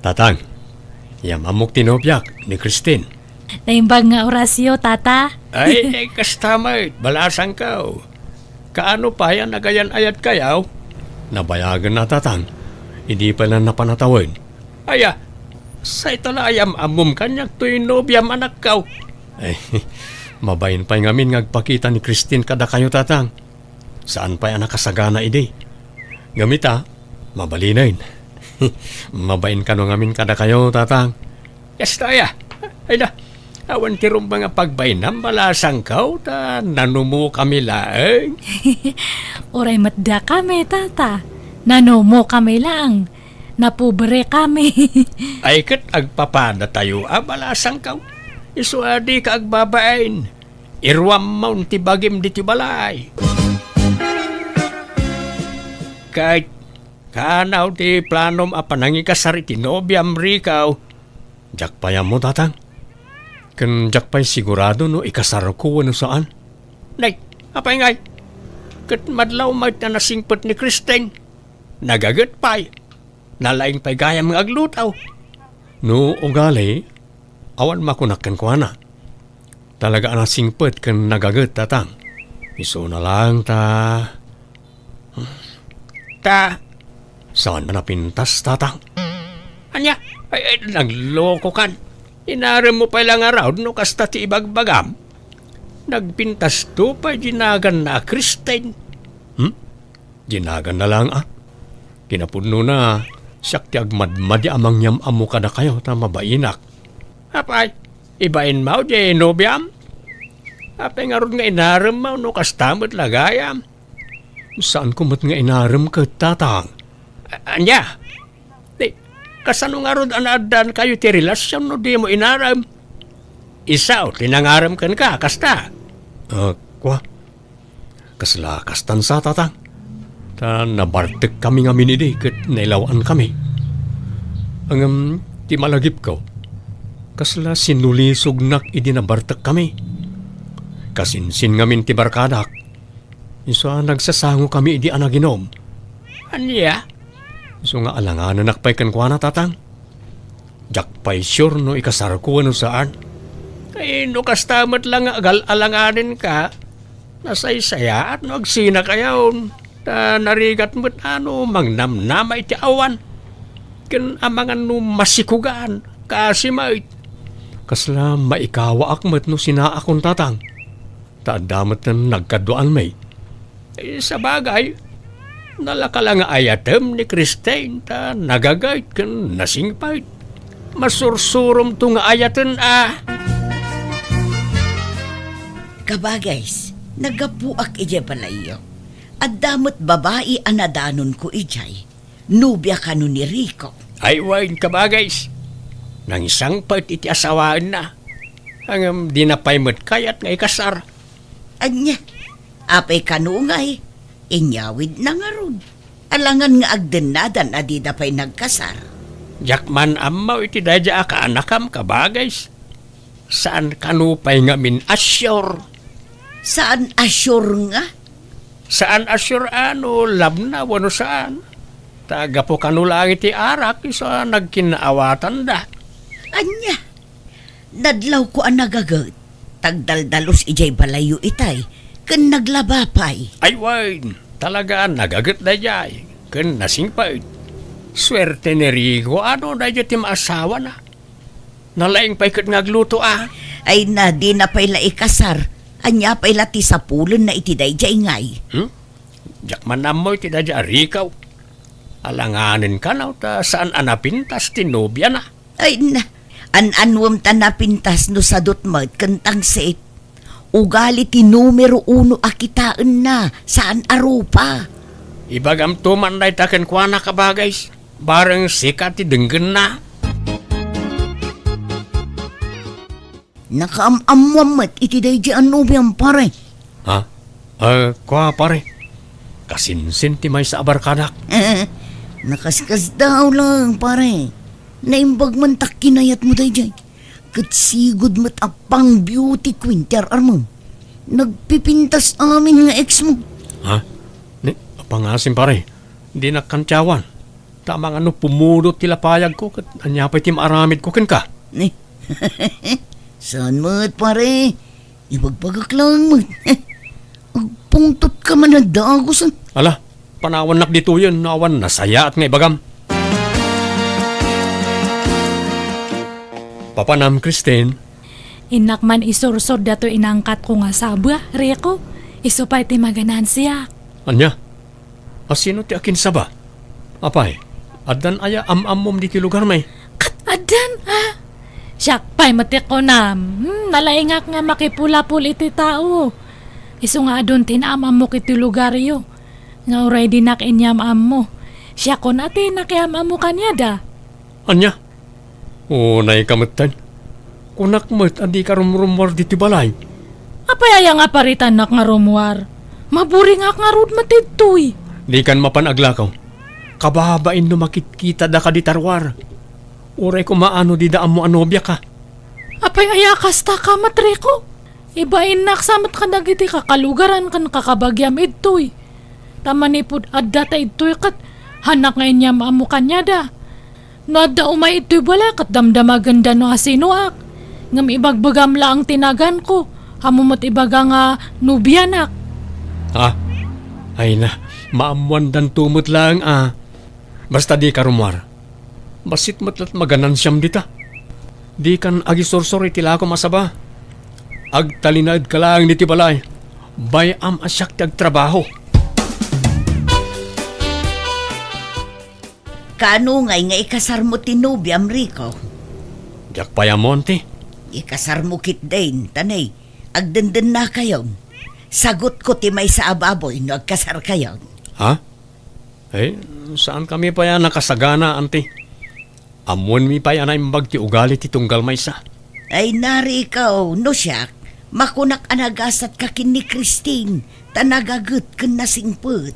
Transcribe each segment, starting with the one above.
Tatang, yamamok tinopyak ni Christine. Naimbag nga orasyo, tata. Ay, kastamay, balasang ka. Kaano pa yan nagayan ayat kayaw? Nabayagan na tatang, hindi pa lang napanatawin. Aya, sa itala ayam amom kanyak to'y nobyam anak kaw. Ay, mabayin pa'y ngamin ngagpakita ni Christine kada kayo tatang. Saan pa'y anak kasagana ide? Gamita, mabalinain. Mabayin ka no ngamin kada kayo tatang. Yes, taya. Ay na, awan tirong mga pagbainam balasang kaw ta nanumo kami laeng. Oray matda kami, tata. Nanomo kami lang. Napubre kami. Ay kat agpapada tayo balasang kaw. Isuadi ka agbabain. Irwam maun ti bagim di ti balay. Kahit kanaw ti planom apanangi kasari ti nobyam rikaw. Jakpayam mo tatang. Kan jakpay sigurado no ikasar ko ano saan. Nay, apay ngay. Kat madlaw may tanasingpot ni Christine. Nagagat pa'y. Nalaing pa'y gayam ng aglutaw. No ugali, awan makunakan ko na. Talaga anasingpot kan nagagat tatang. Iso na lang ta. Saan na napintas, tatang? Anya, ay nagloko kan. Inaram mo pa lang araw, no kasta ti ibagbagam. Nagpintas to pa, ginagan na Christine. Ginagan na lang Kinapuno na, siyak ti agmadmadi amang yam amo ka na kayo, ta mabainak. Apay, ibain mo, di nobyam? Apay nga ron nga inaram mo, no kastamot lagayam. Saan kumot nga inaram ka, tatang? Anya, kasano nga ron anaadan kayo ti relasyon no di mo inaram? Isaw, tinangaram kan ka, kasta? Kwa? Kasla kastan sa tatang. Ta nabartek kami nga minidi kat nailawaan kami. Ang ti malagip ko, kasla sinulisog nak idi nabartek kami. Kasinsin ngamin ti barkadak. Iso nagsasango kami idi anaginom. Anya? So nga alanganan nakpay kan kwa na tatang. Jakpay sure no ikasar ko ano saan. Ay no kastamat lang alanganin ka. Nasaysaya at no agsina kayaw. Ta narigat mo't ano mangnamnamay ti awan. Kan amangan no masikugaan. Kasi mait. Kasla maikawa akmat no sinaakon tatang. Taadamat na nagkaduan may. Sa bagay, nalakala nga ayatem ni Christine ta nagagayt kan nasingpayt. Masursurom to nga ayaten Kabagays, nagapuak ije palayo. At damot babae anadanon ko ijay. Nubya ka no ni Rico. Ay wain kabagays. Nang isang part iti asawaan na. Ang dinapaymot kayat nga ikasar. Anya, apay kanungay. Inyawid na nga ron. Alangan nga agdenadan adida pa'y nagkasar. Jakman amaw iti dadya ka anakam kabagays. Saan kanupay nga min asyur? Saan asyur nga? Saan asyur ano labna wano saan? Taga po kanulang iti arak isa nagkinaawatan da. Anya, nadlaw ko ang nagagat. Tagdaldalos ijay balayo itay. Kan naglabapay. Ay wain, talaga nagagat da jay. Kan nasingpay. Swerte ni Rico, ano na dyan ti maasawa na. Nalaing pa'y kat ngagluto Ay na di na pa'y laikasar. Anya pa'y lati sa pulon na itiday jay ngay. Jakman na mo iti da jay Rico. Alanganin ka na ta saan anapintas ti nobya na. Ay na, anwam ta napintas no sadot mat kantang set. Ugali ti numero 1 akitaan na, saan arupa? Ibagam tuman na itakan kwa na kabagays. Barang sikat ti denggen na. Nakaamwamat iti day di anubiyang pare. Kwa pare. Kasinsin ti may sa abarkadak. Nakaskas daw lang pare. Naimbag man tak kinayat mo day jay. Katsigod mo't apang beauty queen tiar armam. Nagpipintas amin nga ex mo. Pangasim pare, di nakantyawan. Tamang ano, pumulot tila payag ko. Kat anya pa tim aramid ko ken ka. Eh, saan mo't pare? Ibagbagak lang mo't. Pungtot ka man na dagosan. Ala, panawan nak dito yun. Nawan nasaya at ngay bagam. Papanam, Christine. Inak man isursod dato inangkat ko nga sabwa, Rico. Iso pa iti maganan siya. Anya? Asino ti akin saba? Apay, adan aya am-amom di ti lugar may. Adan, Siyak pa'y matik ko na. Nalaingak nga makipula-pul iti tao. Iso nga adon tinamam mo kiti lugaryo. Nga uray di nakinyam-am mo. Siya ko nati nakiamam mo kanya da. Anya? Unay kamutan. Kunak mo't andi ka rumrumor di ti balay. Apay nga paritan nak nga rumwar. Maburi nga rud matidtoy. Di kan mapanaglakaw. Kababain no makitkita da ka di tarwar. Uray ko maano di daan mo anobya ka. Apay ayakas ta ka matriko. Ibain naksamat ka nagiti kakalugaran kan kakabagyam idtoy. Tamanipod adda ta idtoy kat hanak ngayon niya maamu kanya da. No adda umay idtoy bala kat damdamagan da no asinuak. Ngam ibagbagam la ang tinagan ko. Hamumot ibaga nga nubianak. Ha? Ay na, maamuan dan tumot lang Basta di ka rumwar. Basit matlat maganan siyam dita. Di kan agisorsor itila ko masaba. Agtalinad ka lang niti balay. Bayam asyak ti agtrabaho. Kano ngay nga ikasar mo tinubyam, Rico? Diyak payamonte. Ikasar mo kit din, tanay. Agdenden na kayon. Sagot ko ti may sa ababoy no agkasar kayon. Ha? Eh, saan kami pa yan nakasagana, ante? Amon mi pa yan ay mbag ti ugali ti tunggal maysa. Ay nari ikaw, no siyak. Makunak anagasat ka kin ni Christine. Tanagagut ken nasingput.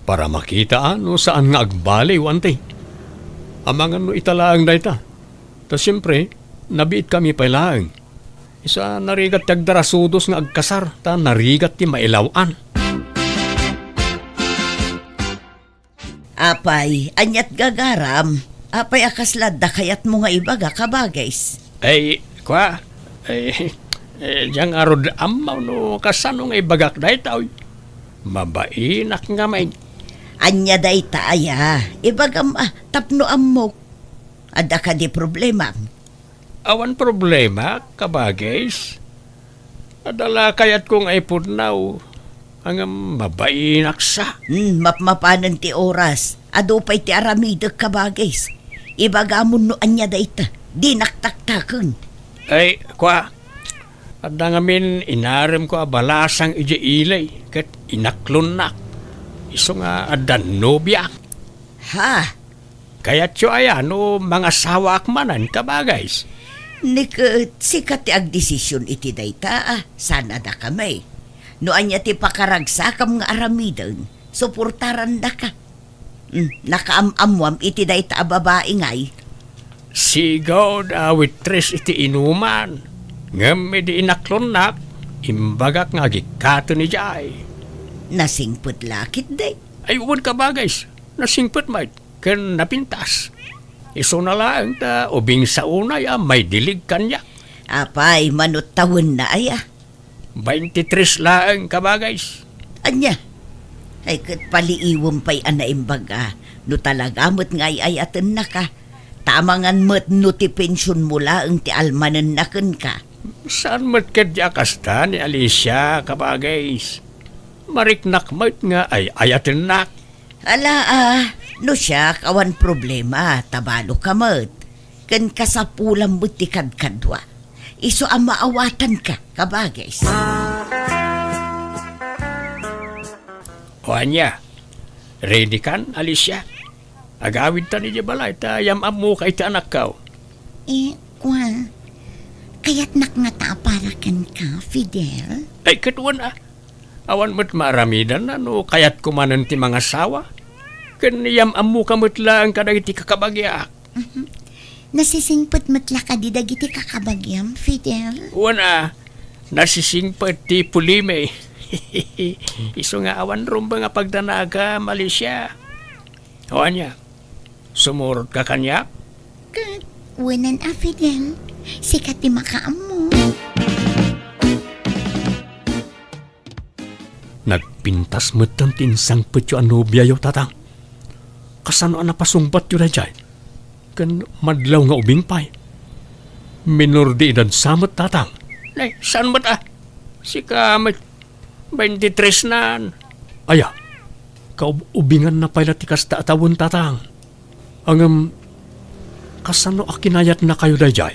Para makita ano saan nga agbaliw, ante. Amangan no italaang dayta. Ta siyempre, nabiit kami pa ilaang. Isa narigat ti agdarasudos nga agkasar, ta narigat ti mailawan. Apay, anyat gagaram. Apay akaslad da kayat mo nga ibaga kabagays. Ay, kwa? Diyang arod amaw no kasano nga ibagak dayta, oy. Mabainak nga may. Anya day taaya. Ibagam tapno amok. Ada ka di problema. Awan problema, kabagays. Adala kayat kong ipudnaw. Ang mabainak sa. Mapmapanan ti oras. Ado pa'y ti aramideg kabagays. Ibagamon no anya dayta. Di naktaktakon. Ay, kwa? Adda ngamin inarim ko abalasang ije ilay. Kat inaklon nak. Iso nga adan nobya. Ha? Kaya't yo no mga sawak manan kabagays. Niket sikat ti agdesisyon iti dayta sana da kamay. No anya ti pakaragsakam nga aramidon, suportaran da ka. Nakaamamwam iti dayta babae ngay. Sigaw da waitress iti inuman. Ngam di inaklon nak, imbagak nga gikato ni Jai. Nasingput lakit day. Ay uwan kabagays, nasingput may, ken napintas. Iso na lang ta, ubing sa unay may dilig kanya. Apay, manot tawon na ay 23 lang kabagays. Anya? Ay kat paliiwom pa'y anaimbaga. No talaga mo't ngay ay atin na ka. Tamangan mo't no ti pensyon mula ang ti almanan na ken ka. Saan mo't kadya kasta ni Alicia kabagays? Mariknak mo't nga ay atin nak. Ala no siya kawan problema, tabalo ka mo't. Ken kasapulang mo't ti kadkadwa. Iso ang maawatan ka, kabagays. O anya, ready kan, Alicia? Agawid ta ni Jabalay, ta yamam mo kay ti anak ka. Kwa, kaya't nakngataparakan ka, Fidel? Ay, katuan Awan mo't maramidan na, no, kaya't kumanan ti mga sawa. Kan yamam mo kamot lang kada iti kakabagyak. Nasisingpot matla ka di dagiti kakabagyam, Fidel? Wana, nasisingpot ti pulime. Iso nga awan rumba nga pagdanaga, Malaysia. O anya, Sumurot ka kanya? Kat, wanan afidem. Sikat di makaam mo. Nagpintas mo tang tinsang petyo ang nobya yo tatang. Kasano ang napasungbat yun na dyan? Kan madlaw nga ubing pay. Minor di edad samot tatang. Nay, saan mo ta? Si kamit 23 na. Aya, kaubingan na pala tikas taatawon tatang. Ang kasano akinayat na kayo na dyan?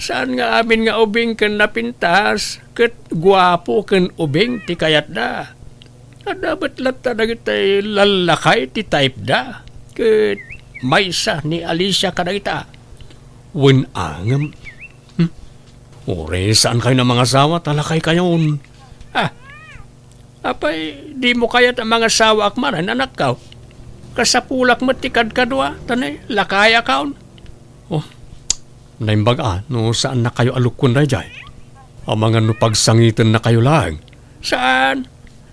Saan nga amin nga ubing kan napintas? Kat guwapo kan ubing ti kayat da. Dapat lata na kita'y lalakay ti type da. Kat maysa ni Alicia ka na kita. Winangam. Ore, saan kayo ng mga asawa? Talakay kayo. Apay, di mo kayat ang mga asawa akmaran, anak ka. Kasapulak mo tikad kadwa, tanay, lakaya kaon. Oh, naimbaga, no saan na kayo alukon na dyan? Ang mga no pagsangitan na kayo lang. Saan?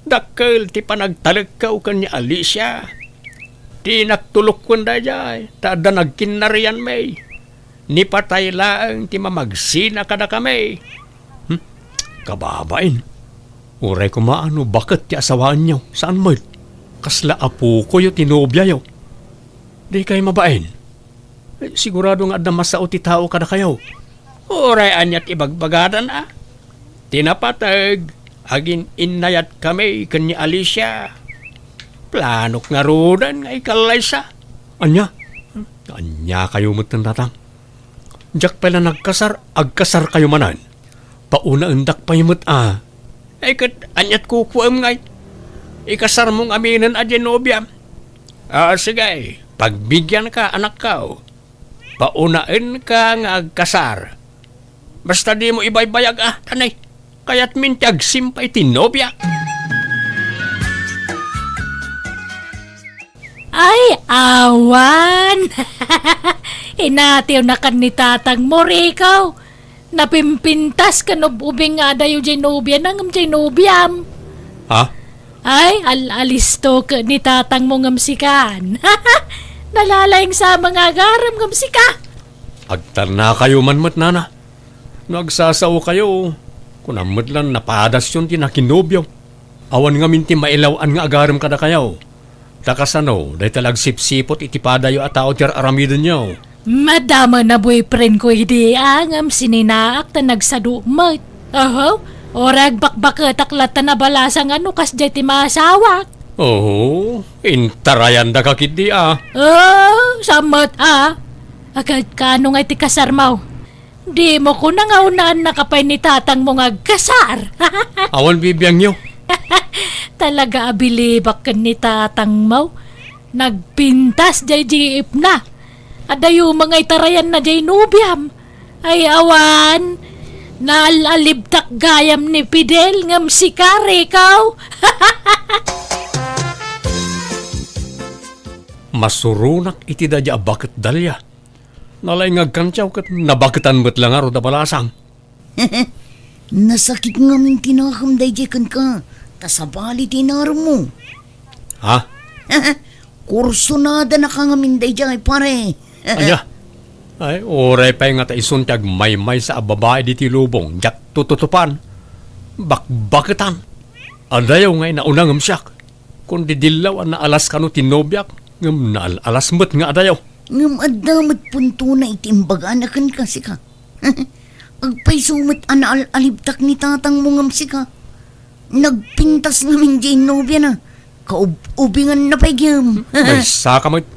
Dakkel, ti panagtalagkaw ka ni Alicia. Ti naktulok ko na dyan, tada nagkinarian may. Ni patay lang, ti mamagsina ka na kami. Kababain. Uray ko maano, bakit ti asawaan niyo? Saan mo? Kasla apo ko yung tinobya yo. Di kayo mabain. Sigurado nga na masao ti tao ka na kayo. Uray anyat ibagbagadan Tinapatag, agin inayat kami kanya Alicia. Planok nga rodan nga ikalaysa. Anya? Anya kayo matang tatang. Diyak pala nagkasar, agkasar kayo manan. Pauna undak pa yung kat anyat kukuam ngay. Ikasar mong aminan a Genovia. Sige, pagbigyan ka anak ka. Paunaan ka nga agkasar. Basta di mo ibaybayag tanay. Kaya't mintiag simpay tinobya. Ay, awan! Inatiw na kan ni tatang mo, Rikaw. Napimpintas ka ubing nga dayo Genovia nangam Genoviam. Ha? Ay, alisto ka ni tatang mo ngamsikan. Nalalayang sa mga garam ngamsika. Agtar na kayo manmat nana. Nagsasaw kayo. Kung amad lang napadas yun tinakinobyo. Awan nga minti mailawaan nga agaram kada kayo. Takasano, dahi talag sipsipot itipada yo atao tiyar aramidon nyo. Madama na boyfriend ko hindi angam sininaak ta nagsadumot. Orag bakbakat aklata na balasang ano kas jay ti masawak. Oo, intarayan da kakit di Samot Agad kano nga ti kasarmaw. Di mo ko nangaunaan nakapay ni tatang mo nga kasar. Awan bibiyang nyo. Talaga abilibak ka ni tatang mo. Nagpintas jay jiip na. Adayo mga itarayan na jay nubiam. Ay awan. Naalalibtak gayam ni Fidel ngam si Rikaw. Masurunak iti da dya bakit dalya. Nalay ngagkantyaw kat nabakitan mo't lang aro da balasang. Nasakit nga min tinakam dayjekan ka. Tasabali tinaro mo. Ha? Kursunada na ka nga min dayjay pare. Anya? Ay, oray pa nga ta isuntag may sa babae di tilubong. Jak tututupan. Bakbakitan. Adayaw ngay naunang siyak. Kung didilaw na alas kano tinobyak. Ngam na alas mo't nga adayaw. Ngam adamat punto na itimbaganakan kasi ka. Agpay sumit alibtak ni tatang mo ngam si ka. Nagpintas namin dyan nobya na. Kaubingan na pagyam. May saka mo't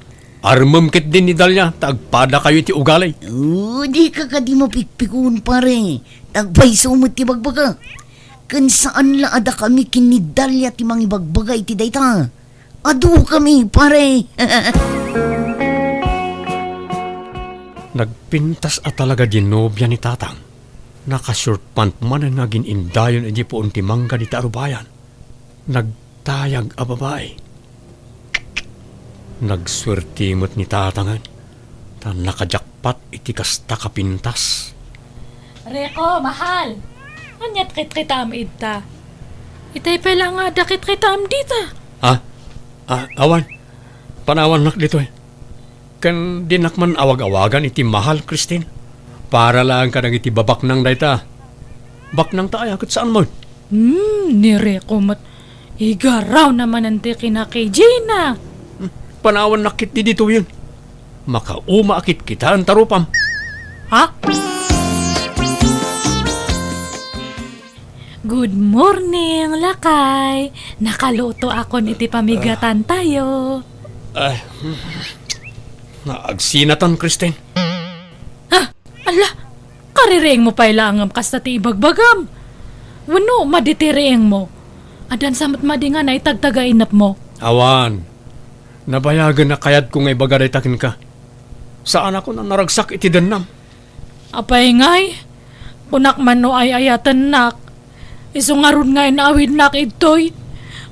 armam kit din ni Dalya. Tagpada kayo iti ugalay. Di ka di mapikpikun pare. Agpay sumit ti bagbaga. Kan saan la ada kami kinidalya ti mga ibagbagay ti dayta. Adu kami pare. Nagpintas at talaga ginobya ni tatang. Nakashort pant man ang naging indayon hindi po unti mangga di tarubayan. Nagtayag a babae. Nagswertimot ni tatangan. Ta nakajakpat iti kasta kapintas. Reko, mahal. Anyat kit-kitam ita. Itay pala nga dakit kitam dita. Ha? Awan. Panawan nak dito eh. Kan dinakman awag-awagan iti mahal, Christine. Para lang ka nang iti babak nang dayta. Baknang tayo, kat saan mo? Nireko mat. Igaraw naman ang kina kay Gina. Panawan nakit di dito yun. Makauma akit kita ang tarupam. Ha? Good morning, Lakay. Nakaluto ako iti pamigatan tayo. Ay, naagsinatan, Christine. Ala, karireeng mo pa ilangam kasta ti ibagbagam. Wano, maditireeng mo. Adan samat madinga na itagtagainap mo. Awan, nabayagan na kayat ko ngay bagaday takin ka. Saan ako na naragsak iti danam? Apay ngay, kunak man no ay ayatan nak. Isungaron ngay na awid nak itoy.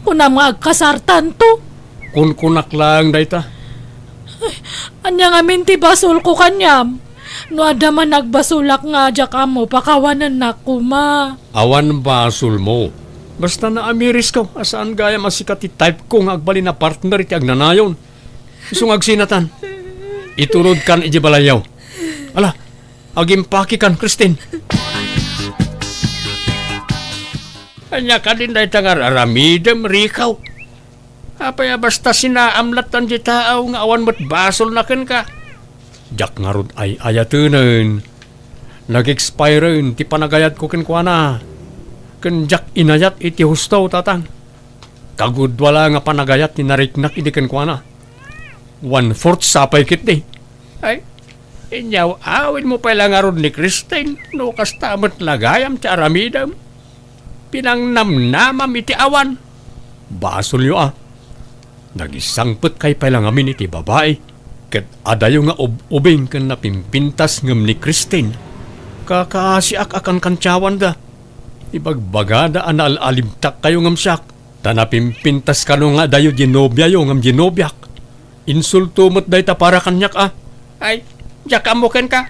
Kunam nga agkasartan to. Kun-kunak lang dayta. Anya nga minti basol ko kanyam. No ada man nagbasulak nga adya ka mo, pakawanan na kuma. Awan basul mo. Basta na amiris ko, asaan gaya masikat type ko nga agbali na partner iti agnanayon. Isong agsinatan. Iturod kan iji balayaw. Ala, agimpaki kan, Christine. Anya ka din dahi tangar aramidem, rikaw. Apaya basta sinaamlatan di tao nga awan mo't basol na ken ka. Jak nga rod ay ayatunan. Nag-expire ti panagayat ko ken kuana. Ken jak inayat iti hustaw tatang. Kagud wala nga panagayat ni nariknak iti ken kuana. 1/4 sapay kit di. Ay, inyaw awin mo pala nga rod ni Christine. No kastamat lagayam ti aramidam. Pinangnamnamam iti awan. Basol yo ah. Nagisangpet kay pala ngamin iti babae. Ket adayo nga ubing kan napimpintas ngem ni Christine. Kakasiak akan kantsawan da. Ibagbagada anal alimtak kayo ngem siyak. Tanapimpintas kano nga dayo ginobya yo ngem ginobyak. Insulto mo't day ta para kanyak ah. Ay, jaka mo ken ka.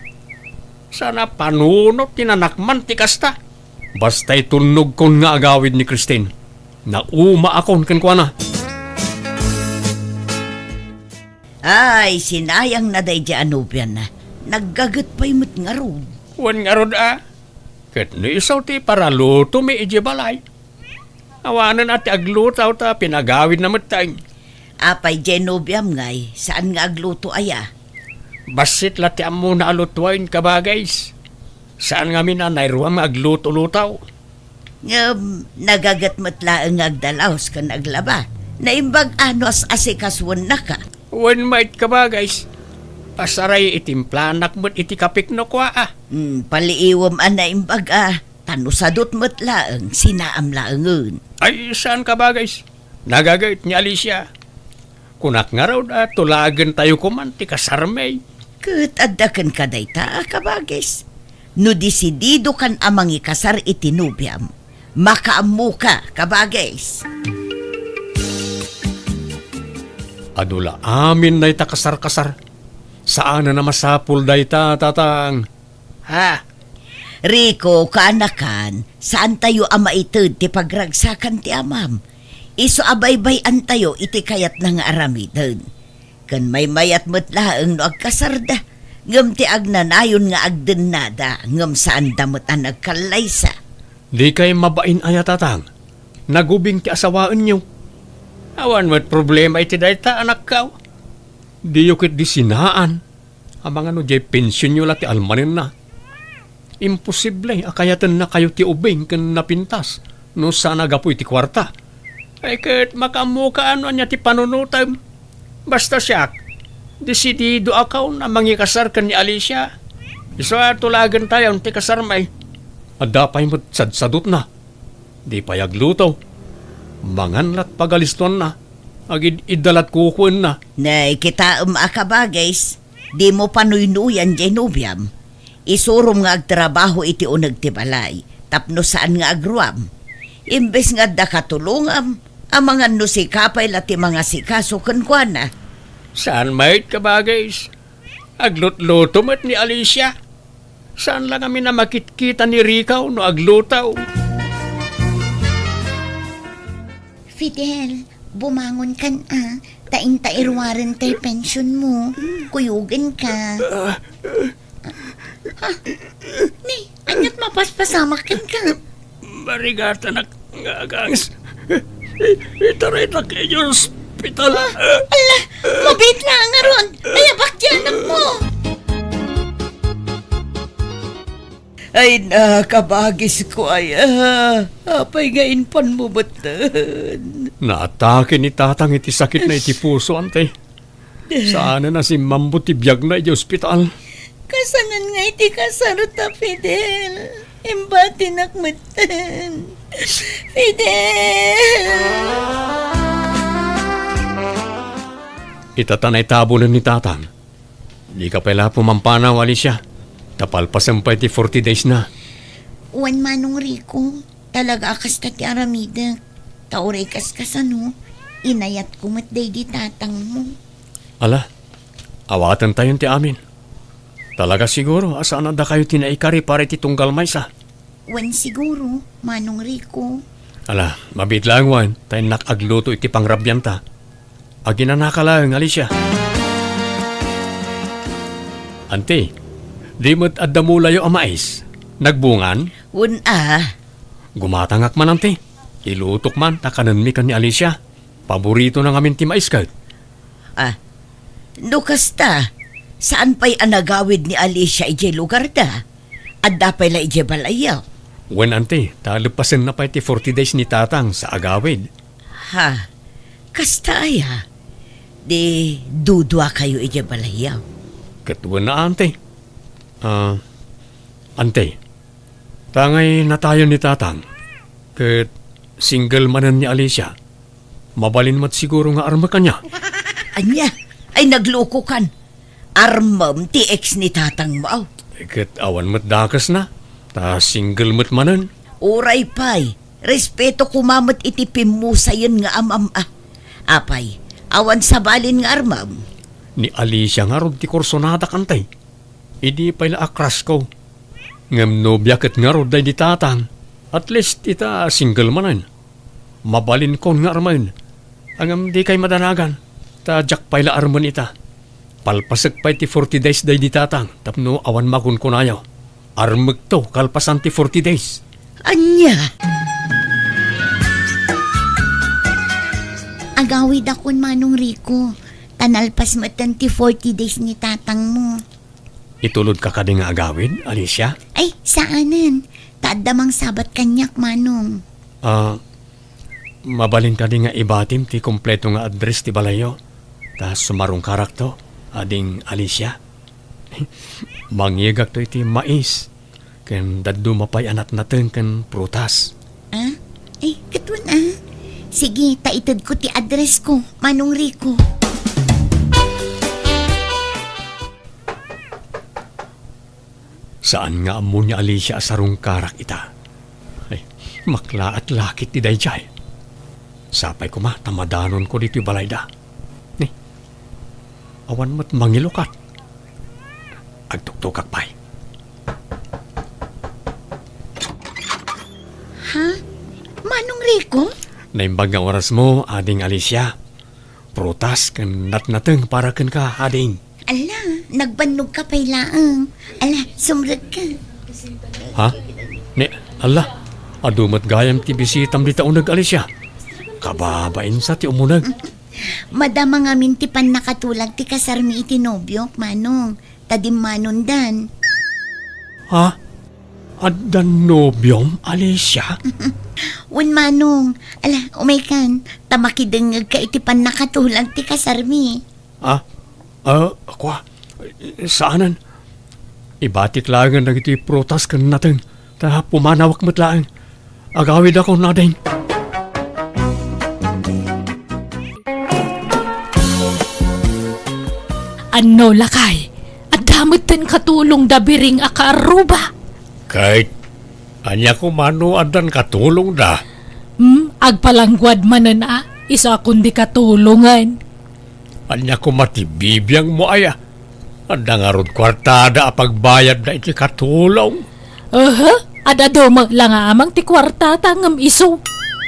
Sana panunot tinanakman ti kasta. Basta'y tunog kon nga agawid ni Christine. Nauma akon ken kuana. Ay, sinayang na day di anubyan na. Naggagat pa'y mo't nga ron. Wan nga rod ah. Ket ni isaw ti para luto mi iji balay. Awanan at aglutaw ta pinagawid na matay. Apay Genobiam ngay, saan nga agluto aya? Basit lati amo na alutwain ka ba guys? Saan nga minanay ruwang agluto-lutaw? Nagagat matlaang agdalaos ka naglaba. Naimbag anos asikaswan na ka. Wan mait ka ba guys? Pasaray itimplanak mo't iti kapik no kwa ah. Paliiwam naimbag tanusadot matlaang sinaamlaangon. Ay saan ka ba guys? Nagagait ni Alicia. Kunak nga raw tulagan tayo kuman ti kasarmay. Katadakan ka dayta kabagis. No disidido kan amang ikasar itinubyam. Makaamu ka kabagis. Adula amin na ita kasar-kasar. Saan na masapul da ita tatang? Ha? Rico, kaanakan, saan tayo ama itud ti pagragsakan ti amam? Iso abay-bayan tayo iti kayat ng aramidon. Kan may mayat mutlaang no agkasarda, ngam ti agnanayon nga agdenada, ngam saan damot ang nagkalaysa. Di kay mabain aya tatang. Nagubing ti asawaan niyo. Awan mo't problema iti dayta anak kaw. Di yukit di sinaan. Amang ano jay pensyon nyo lati almanin na. Imposible akayatan na kayo ti ubing kan napintas. No sana gapu iti kwarta. Ay kat makamuka ano niya ti panunutam. Basta siyak. Desidido akaw na mangikasar kan ni Alicia. Isa tulagan tayo ti kasar may. Adapay mo't sadsadot na. Di payagluto. Manganlat pagaliston na. Agid idalat kukun na. Nay, kita akabagis, di mo panuynuyan Genobiam. Isurum nga agtrabaho iti unag ti balay, tapno saan nga agruam. Imbes nga da katulungam, ang mga nusikapay lati mga sikaso kankwana. Saan mait ka ba guys? Aglutluto mat ni Alicia. Saan lang kami na makitkita ni Ricaw no aglutaw? Fidel, bumangon kan taing-tairwaran tay pension mo. Kuyugin ka. Ni, anyat mapaspasamakin ka. Marigata na ngagangs. Itaray na kayo hospital. Ala, mabit lang nga ron. Ay, abakyanan mo. Ay, nakabagis ko ay, apay ngayon pan mo batan. Naatake ni tatang iti sakit na iti puso, ante. Saan na si Mambo tibiyag na iti hospital? Kasanan nga iti kasarot na Fidel. Imbati nakmatan. Fidel! Itatanay tabunan ni tatang. Di ka pala pumampanaw, Alicia. Tapalpasan pa iti 40 days na. Uwan manong Rico, talaga akas ta ti aramida. Tauray kaskasano, inayat ko matday di tatang mo. Ala, awatan tayo ti amin. Talaga siguro, asaan na kayo tinaikari para iti tunggal maysa. Uwan siguro, manong Rico. Ala, mabit lang wan, tayo nakagluto iti pangrabyan ta. Aginanaka lang, Alicia. Ante, di mo't adamulayo ang mais. Nagbungan, gumatangak man ante. Ilutok man, takanan mi kan ni Alicia. Paborito na ngamin ti mais kahit. Lukas ta, saan pa'y anagawid ni Alicia ije lugar da? Adda pa'y la ije balayaw. Wen ante, talupasin na pa iti 40 days ni tatang sa agawid. Ha, kasta aya. Di dudwa kayo ije balayaw. Katuwa na ante. Ante, tangay na tayo ni tatang. Kat single manan ni Alicia. Mabalin mat siguro nga arma kanya. Anya, ay nagloko kan. Armam ti ex ni tatang mo. Kat awan mat dakas na. Ta single mat manan. Uray pay, respeto kumamat itipim mo sayon nga amam. Apay, awan sabalin nga armam. Ni Alicia nga rod ti korsonada kantay. Idi pala akras ko. Ngam nobya kat nga rod day di tatang. At least ita single manan. Mabalin kon nga arman. Angam di kay madanagan. Ta jak pala arman ita. Palpasag pa iti 40 days day di tatang. Tapno awan makun kunayaw. Armag to kalpasan ti 40 days. Anya? Agawid akon manong Rico. Tanalpas matan ti 40 days ni tatang mo. Itulod ka kading nga agawid, Alicia? Ay, saanan? Tadamang sabat kanyak manong. Mabalin ka din nga ibatim ti kompleto nga address ti balayo. Ta sumarong karakto, ading Alicia. Mangyegak to iti mais. Ken daddo mapay anat natin ken prutas. Ay, katun Sige, taitad ko ti address ko, manong Rico. Saan nga amo ni Alicia asarong karak ita? Ay, makla at lakit ti dayjay. Sapay ko tamadanon ko dito balayda. Ni, awan mo't mangilukat. Agtuktukak pa'y. Ha? Manong Rico? Naimbag nga oras mo, ading Alicia. Prutas kan natnateng para kan ka, ading. Ala, nagbanog ka pa'y laang. Ala, sumrag ka. Ha? Ni, ala, adumat gayam ti bisitam di taunag Alicia. Kababain sa ti umunag. Madama nga mintipan nakatulag ti kasarmi iti nobyok, manong. Tadim manundan. Ha? Adan nobyom, Alicia? Wan manong. Ala, umaykan. Tamakidengag ka iti pan nakatulag ti kasarmi. Akwa, saanan? Ibatik lang na iti prutas kan natin. Ta pumanawak mo't lang. Agawid ako nading. Ano lakay? At damot din katulong dabiring akaaruba. Kahit, anya ko mano adan katulong da. Agpalangguad manan isa kundi katulungan. Anya ko matibibiyang mo aya. Anda nga rod kwartada apagbayad na iti katulong. Adado lang amang ti kwartata ngam iso.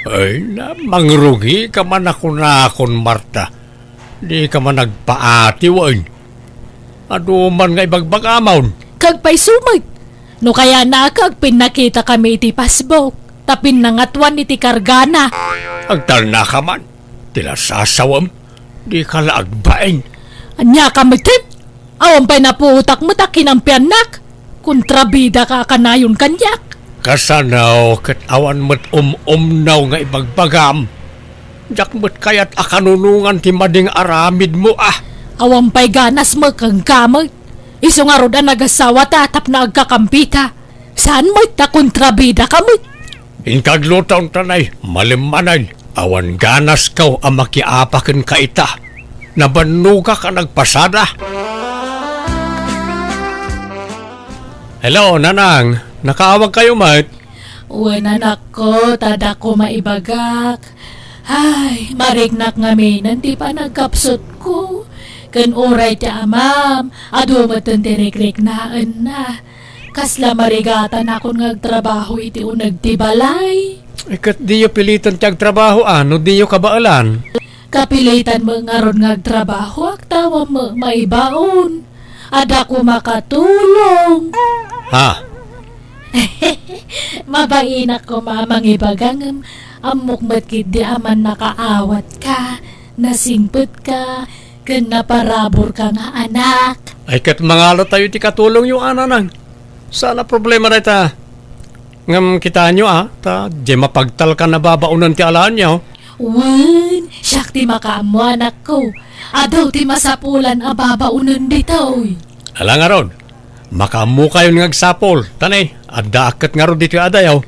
Ay na, mangrugi ka man ako na akon, Marta. Di ka man nagpaatiwan. Ano man nga ibagbagamon. Kag pa'y sumag. No kaya na kag pinakita kami iti pasbok. Tapin nangatwan iti kargana. Agtal na ka man. Tila sasawam. Di ka laagbain. Anya ka mitin? Awan pa'y napuutak mo takin ang pianak. Kontrabida ka kanayon kanyak. Kasanaw kat awan mo't naw nga ibagbagam. Jak mo't kaya't akanunungan ti mading aramid mo Awan pa'y ganas mo kang kamag. Iso nga roda nagasawa ta tap na agkakampita. Saan mo't ta kontrabida ka mo't? Inkaglutaw tanay, malimanan. Awan ganas kaw ang makiapakin ka ita. Nabanuga ka nagpasada. Hello, Nanang. Nakaawag kayo, mat? Uwan anak ko, tada ko maibagak. Ay, marignak nga may nanti pa nagkapsot ko. Kan oray ti amam, ado matantirikrik naan na. Kasla marigatan akong ngagtrabaho iti unag ti balay. Ikat di yo pilitan tiyag trabaho, ano di yo kabaalan? Kapilitan mo nga ron ngagtrabaho, aktawa mo maibaon. Ada ko makatulong. Ha? Mabain ako mamang ibagang amok matkid di aman nakaawat ka, nasingput ka, kan naparabor ka nga anak. Ay kat mangalo tayo ti katulong yung ananang. Sana problema na ita. Ngam kita nyo ta di mapagtal ka na babaunan ti alaan nyo. Wen, siyak ti makaamo anak ko. Adaw ti masapulan ababaunan ditoy. Ala nga ron, makamu kayo ngagsapol. Tanay, adda akat nga ron dito adayaw.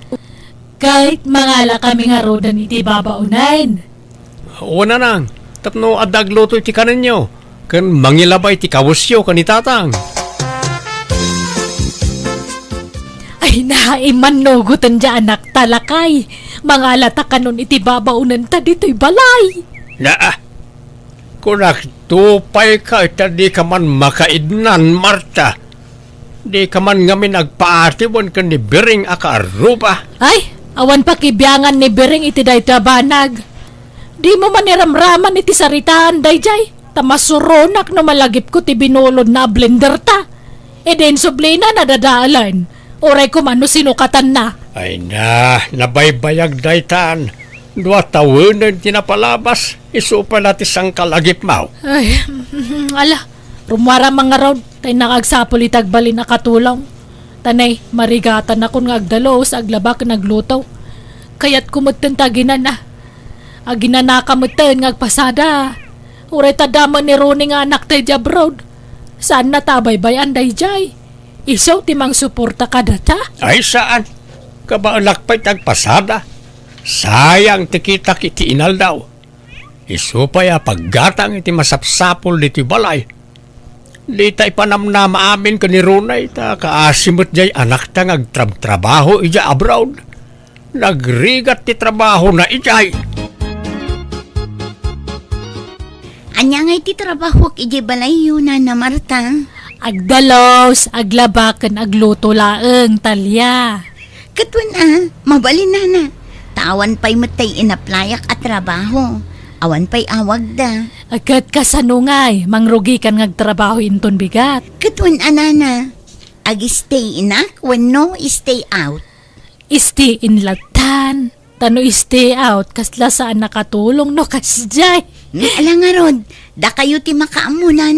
Kahit mangala kami nga rodan iti babaunan. Una nang, tapno adagluto iti kanin nyo. Kan mangilabay ti kawusyo kanitatang. Ay naiman nugutan dyan anak talakay. Mangalata ka nun iti babaunan ta dito'y balay. Kung tupay ka, di ka man makaidnan, Marta. Di ka man ngamin nagpaatiwan ka ni Bering akaaruba. Ay, awan pa kibyangan ni Bering iti day tabanag. Di mo man iramraman iti saritaan day jay. Tamasuronak na malagip ko ti binulod na blender ta. E din sublina nadadaalan. Oray ko man no sinukatan na. Ay nabaybayag daytan. Dua tawanan tinapalabas. Iso pala ti sang kalagip mau. Ay, ala. Rumara mga raw. Tay nakagsapol itagbalin na katulong. Tanay, marigatan ako nga agdalos, aglabak naglutaw. Kaya't kumuten taginan na. Aginan na kamuten nga agpasada. Uray tadaman ni Ronnie nga anak tayo abroad. Saan natabaybayan day jay? Isaw timang suporta ka data? Ay saan? Kabaalak pa'y tagpasada. Sayang tikita kiti inal daw. Iso pa'y paggatang iti masapsapol diti balay. Di tayo panamnama amin ka ni Ronay ta kaasimot jay anak ta ngagtrabaho ija abroad. Nagrigat ti trabaho na ijay. Anya nga iti trabaho iti balay yun na Marta. Agdalos, aglabakan, agluto laeng, talya. Katwan mabalin na. Tawan pa'y matay inaplayak at trabaho. Awan pa'y awag da. Agad kasanungay, mangrugi kan ngagtrabaho inton bigat. Katwan anana. Ag-stay inak when no stay out. Stay in latan. Tano stay out, kasla saan nakatulong no kasjay. Ala nga rod, da kayo ti makaamo na.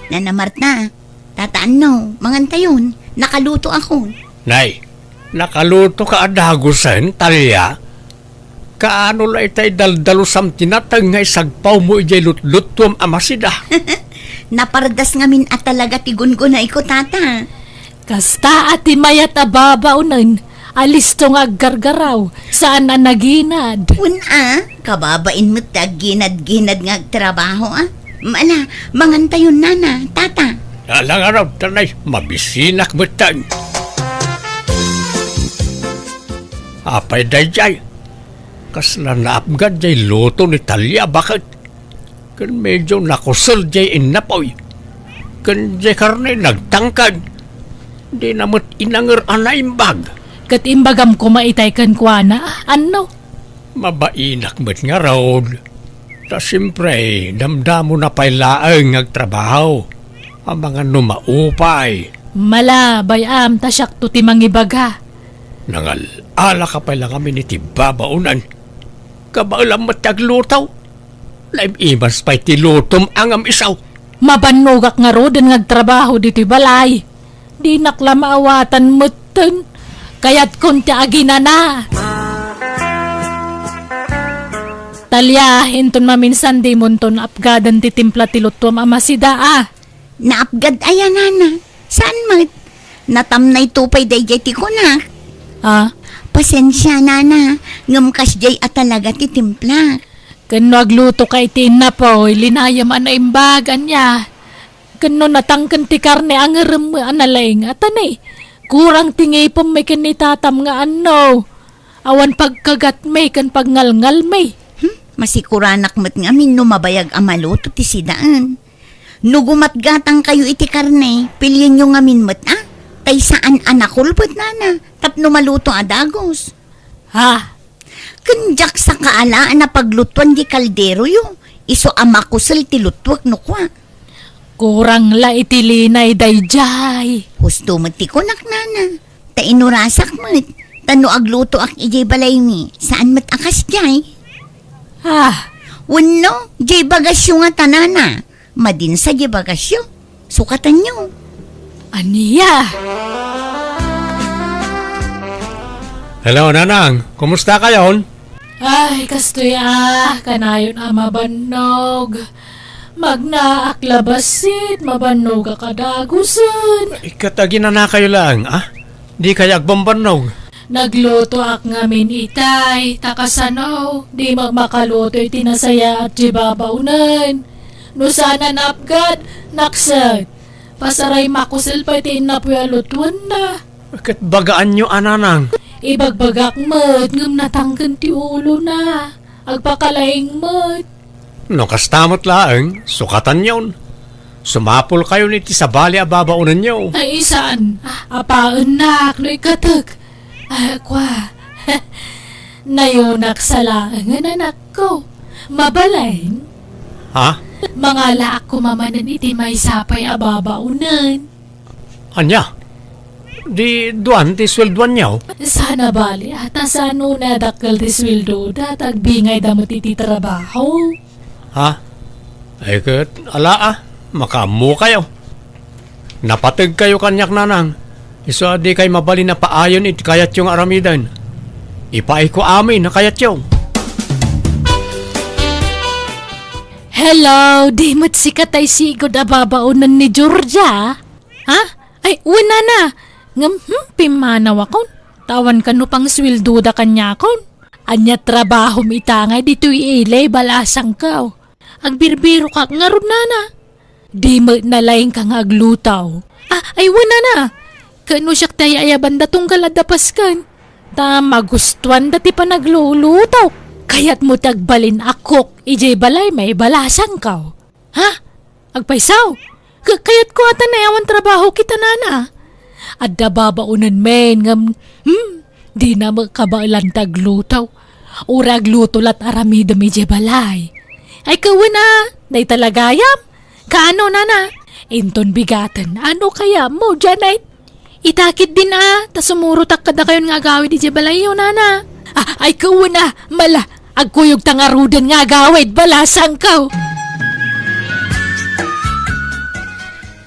Nana Marta, tataan no, mangantayon, nakaluto ako. Nay, nakaluto ka adagusan, talya. Kaano la itay daldalusam tinatang ngay sagpaw mo ijay lutlutom amasida. Napardas ngamin at talaga tigun-gun na iko tata. Kasta ati mayat ababaunan, alis tong aggargaraw, saan na naginad. Kababain mo ginad-ginad nga trabaho Mala, mangantayon nana, tata. Alang araw, tanay, mabisinak betan. Apay day jay. Kasla naapgad jay luto ni talya, bakit? Kan medyo nakusal jay inapoy. Kan jay karne nagtangkad. Di namot inangir anaimbag. Kat imbagam ko maitay kan kuana, ano? Mabainak mo't nga road. Ta siyempre, damdamo na pa'y laang agtrabaho. Ang mga numaupay. Mala, bayam, tasyak to ti mangibaga. Nangal-ala ka pa lang kami ni Tibabaunan. Kabaulang mataglutaw. Laim ibas pa'y tilutom ang amisaw. Mabanogak nga ro din ngagtrabaho dito'y balay. Di nakla maawatan mutten. Kaya't kunti agina na. Talya, hinton maminsan di monton apgadan ti timpla ti lutom amasida ah. Naapgad ayan, nana. Saan mat? Natamnay tupay day jay ti kunak. Ah, Pasensya, nana. Ngamkas jay at talaga ti timpla. kano agluto kay tina po, linayam ana imbagan niya. Kano natangkan ti karne ang analayng atane. Kurang tingay pa may kanitatam nga ano. Awan pagkagat may kan pagngalngal may. Masikuranak mo't nga min mabayag amaluto ti sidaan. Nugumatgatang kayo iti karne, pilyan nyo nga min mo't tay saan anakulpot nana, tapno maluto adagos. Ha? Kanjak sa kaalaan na paglutuan di kaldero yo, iso amakusal ti lutwak no kwa. Kurang la itilinay dayjay. Husto mo't ti kunak nana, ta inurasak mo't, tano agluto ak ijay balay mi, saan mo't akas jay? Ah, Wano, jay bagasyo nga tanana. Madinsa jay bagasyo. Sukatan nyo. aniya. Hello, Nanang. Kumusta kayon? Ay, kastoy kanayon mabanog. Magnaaklabasit, mabanog kadagusan. Ikatagi na kayo lang, Di kaya agbambanog. Nagluto ak ngamin itay, takasanaw, di magmakaluto tinasaya at jibabaunan. No sana napgad, naksad. Pasaray makusil pa itin na puyalutuan na. Bakit bagaan nyo, Nanang? Ibagbagak mat, ngam natanggan ti ulo na. Agpakalaing mat. No, kastamot lang. Sukatan yun. Sumapol kayo niti sa bali ababaunan nyo. Ay isan, apaan nak, no ikatag. Ay, kwa. Nayunak sa laangan anak ko. Mabalain. Ha? Mga laak ko mamanan iti may sapay ababaunan. Anya? Di duan ti swelduan nyo? Sana bali ata sa ano na dakal ti sweldo datag bingay damot iti trabaho. Ha? Ay kat, ala makamu kayo. Napatag kayo kanyak, Nanang. Iso di kay mabali na paayon iti kayat yung aramidan. Ipaay ko amin na kayat yung. Hello, di mo't sikat ay sigod ababaunan ni Georgia? Ha? Ay, wala na. Pimanaw akon. Tawan ka no pang sweldo da kanya akon. Anya trabaho mitangay dito'y ilay balasang ka. Agbirbiro ka nga ron nana. Di mo nalaing kang aglutaw. Ay wala na. Kano siya tayo ayaban datong kaladapas kan. Ta magustuhan dati pa naglulutaw. Kaya't mo tagbalin akok. Ijay balay may balasang ka. Ha? Agpaisaw. Kaya't ko ata na yawan trabaho kita nana. Adda babaunan men ngam. Di na magkabailan taglutaw. Urag luto lat aramidam ijay balay. Ay kawan na. Day talagayam. Kaano nana? Inton bigatan. Ano kaya mo, Janet? Itakit din ta sumurutak kada kayon nga gawid di balayo nana. Ay kawan na, mala, agkuyog tangarudan nga gawid, balasang kaw.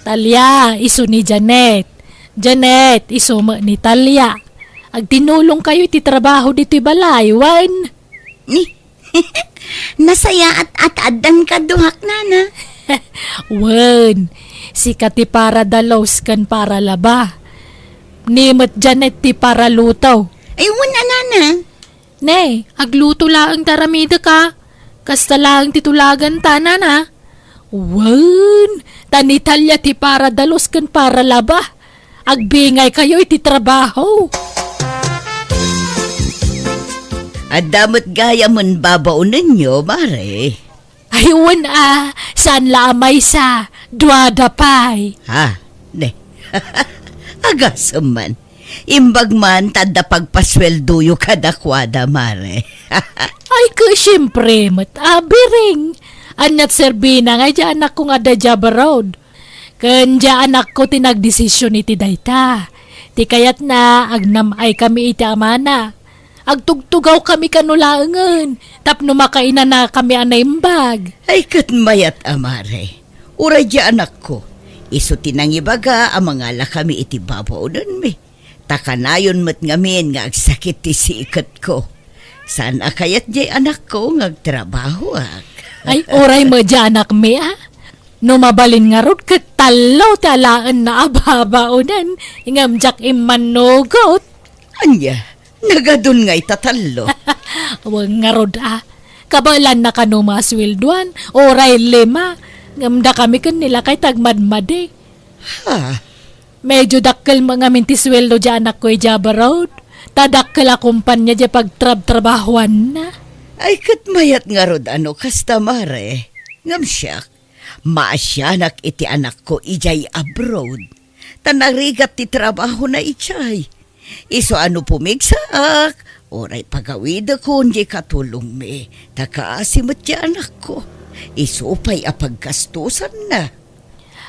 Talya, iso ni Janet. Janet, iso mo ni Talya. Agtinulong kayo iti trabaho dito'y balaywan. Ni, nasaya at adan ka duhak nana. Wan, si kati para dalos kan para laba. Nimot Janet ti para lutaw. Ay wala nana. Ne, agluto laang taramida ka. Kasta laang titulagan tanan ha. Wan, tanitalya ti para dalos kan para laba. Agbingay kayo iti trabaho. At damot gaya mon babaunan nyo, mare. Ayun saan lamay sa duada pay. Ha? Ne. Agasam man. Imbag man, tanda pagpasweldo yu kadakwada, mare. Ay ka siyempre, matabiring. Anyat serbina nga dyan anak ko nga da Java Road. Kanya anak ko tinagdesisyon iti dayta. Ti kayat na agnamay kami iti amana. Agtugtugaw kami kanulaangan. Tapno makaina na kami anaimbag. Ay katmayat, amare. Uray di anak ko. Iso tinangibaga ang mga ala kami iti babaw nun me. Takanayon mat ngamin nga agsakit ti sikat ko. Sana kayat di anak ko ngagtrabaho ak. Ay oray mo di anak me ah. No mabalin nga rod katalaw talaan na ababaunan. Ingamjak imanugot. Anya, nagadun nga itatalo. Huwag nga rod ah. Kabalan na kano maswilduan. Oray lima. Ngamda kami kanila kay tagmadmade. Ha? Medyo dakkel mga mintisweldo dyan anak ko Java Road. Tadakkel akumpanya dyan pagtrabahuan na. Ay katmayat nga rod ano kasta mare. Ngam siyak. Maasyanak iti anak ko ijay abroad. Tanarigat ti trabaho na ichay. Iso ano pumigsaak. Oray pagawida ko hindi katulong me. Takaasimot ti anak ko. Iso pa'y apagkastusan na.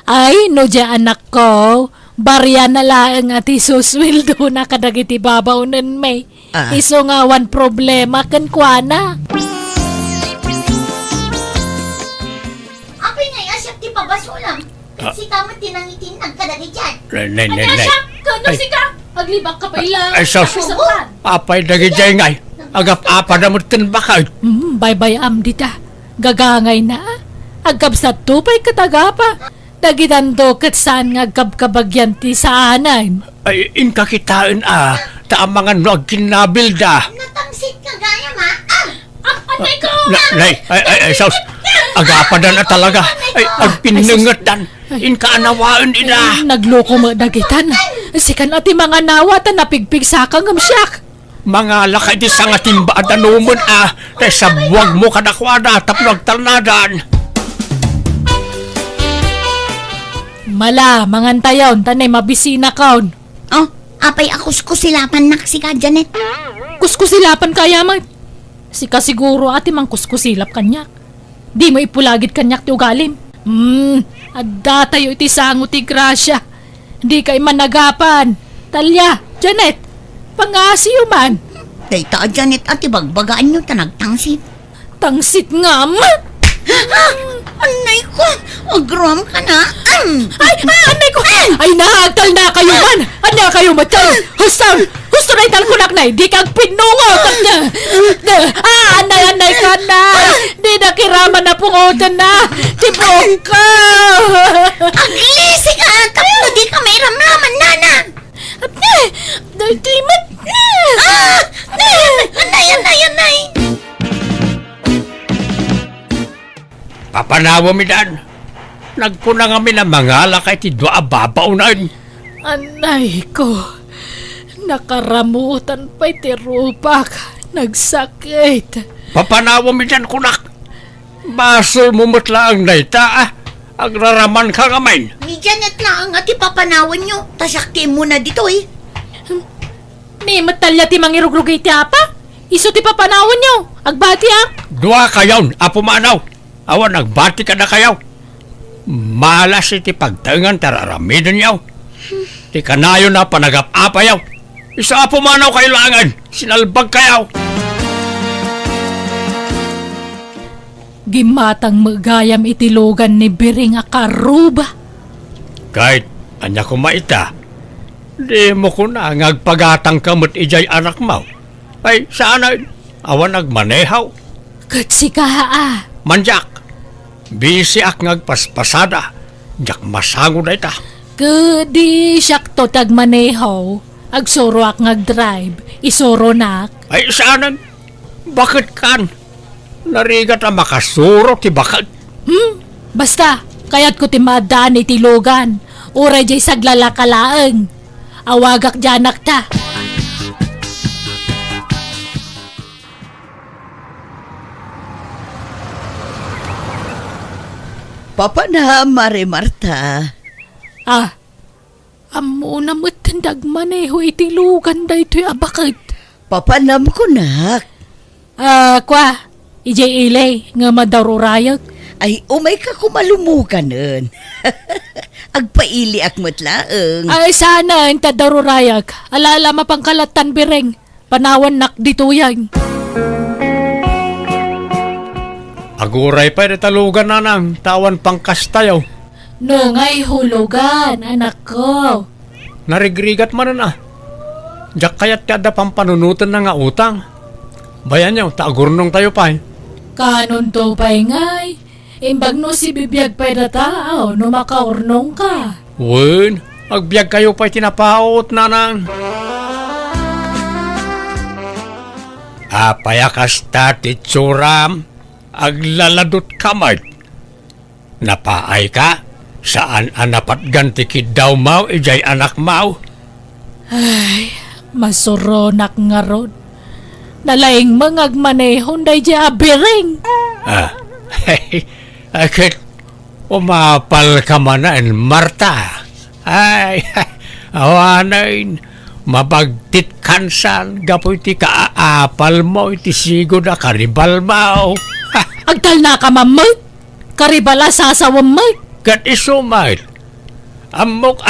Ay, no dyan anak ko. Barya na lang at isusweldo na kadagiti babaw nun may. Ah. Iso nga wan problema kan kwa na. Apay nga asyak ti pabasulam. Kasi kamo tinangitin ang kadagi dyan. Nay. Kano si ka? Aglibak ka pa ilang. Ay, sus. Apay dagi jay ngay. Agap-apa na mo tinbakay. Bye-bye am dita. Gagangay na. Agkab sa tupay katagapa. Dagitan ket saan nga agkab-kabagyan ti saanan. Ay, inkakitaan ta ang mga nuag kinabilda. Natangsit ka gaya ma. Anay ko! Nay, ay, sus. Agapan na talaga. Ay, agpinungatan. Inkaanawaan ina. Nagloko mo dagitan. Sikan ati mga nawatan napigpig sa kang gamsyak. Mga lakay di sa nga timba at anumon kay sabwag mo kadakwada tapno agtalnadan. Mala, mangantayon, tanay mabisina kaon. Oh, apay akuskusilapan nak si ka, Janet. Kuskusilapan kaya man. Sika siguro ati mang kuskusilap kanyak. Di mo ipulagid kanyak ti ugalim. Adda tayo iti sango ti grasya. Di kay managapan. Talya, Janet, pangasiyo man. Dayta, Janet, at ibagbagaan nyo tanagtangsit. Tangsit nga man. Anay ko, agram ka na. Ay, anay ko! Ay, nahagtal na kayo man! Anya kayo matay! Gusto na italkunak na, di kang pinungo! Anay ka na! Di na kiraman na pungutan na! Tibok ka! Aglisi ka, tapos di ka may ramraman, nana. Di mat! Anay. Papanawa mi dan. Nagpunang kami na mga lakay ti dua ababaw na yun. Anay ko! Nakaramutan pa'y tirupak. Nagsakit. Papanawa mi dan kunak. Basol mo matlaang na ita Agraraman ka kamay. Ni Janet na ang ati papanawan nyo. Tasakti mo na dito eh. May matalya ti mangirugrugay ti apa? Iso ti papanawan nyo. Agbati ang. Dua kayaw, apo manaw. Awan, nagbati ka na kayaw. Malas iti pagtangan tararamidan yaw. Ti kanayo na panagap-apa yaw. Isa apo manaw kailangan. Sinalbag kayaw. Gimatang magayam itilogan ni Biring akaruba. Kahit anya ko maita, di mo ko na ngagpagatang kamot ijay anak mo. Ay, sana awan nagmanehaw. Katsika haa. Manjak, bisi ak ngagpaspasada. Jak masango na ita. Kadi siyak to tagmanehaw. Agsoro ak ngagdrive. Isoro nak. Ay, sana, bakit kan? Narigat ang makasuro ti bakit. Basta, kayat ko ti madaan itilogan. Uray jay saglalakalaang. Awagak janak ta. Papa na, Mare Marta. Amo na matindag maneho itilugan da ito'y abakit. Papanam ko nak. Kwa, ijay ilay nga madarurayag. Ay, umay ka kumalumukan nun. Agpaili akmat laeng. Ay sana ang tadarurayag. Alala mapangkalatan bireng. Panawan nak dito yan. Aguray pa talugan nanang, tawan pangkastayaw. No ngay hulugan, anak ko. Narigrigat man na. Diyak kaya't kada pampanunutan na nga utang. Bayan niyo, taagurnong tayo pa. Kanon to pa'y ngay. Imbag no si bibiyag pa'y na tao, no makaurnong ka. Wen, agbyag kayo pa'y tinapaot nanang. Apayakas ta titsuram, aglaladot kamay. Napaay ka? Saan anapat ganti kidaw mau, ijay anak mau? Ay, masuronak nga rod. Nalaing mangagmanehon day di abiring. Akit, umapal ka manan, Marta. Ay, awanain, mabagtit kansan, gapoy ti kaapal mo, iti sigod na karibal mo. Agtal na ka mamay. Karibala sasawam may. Kat isumait, amok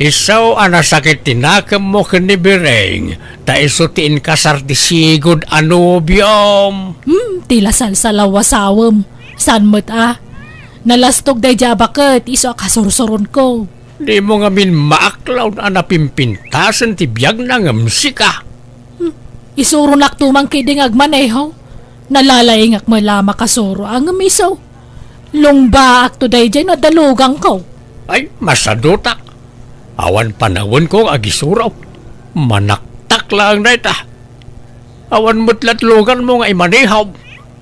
isaw anasakit tinakam mo kanibireng, ta isutiin kasar ti sigod anubyom. Tila salsalawasawam. San mo't Nalastog day jabaket, iso akasursuron ko. Di mo nga min maaklaw na napimpintasan ti biyag na ngamsika. Isurunak tumang kiding agmaneho. Nalalaingak mo lama kasuro ang miso. Lungbaak to day dyan nadalugang ko. Ay, masadutak. Awan panawon ko agisuraw. Manaktak lang na ita. Awan mutlat lugan mo nga imanihaw.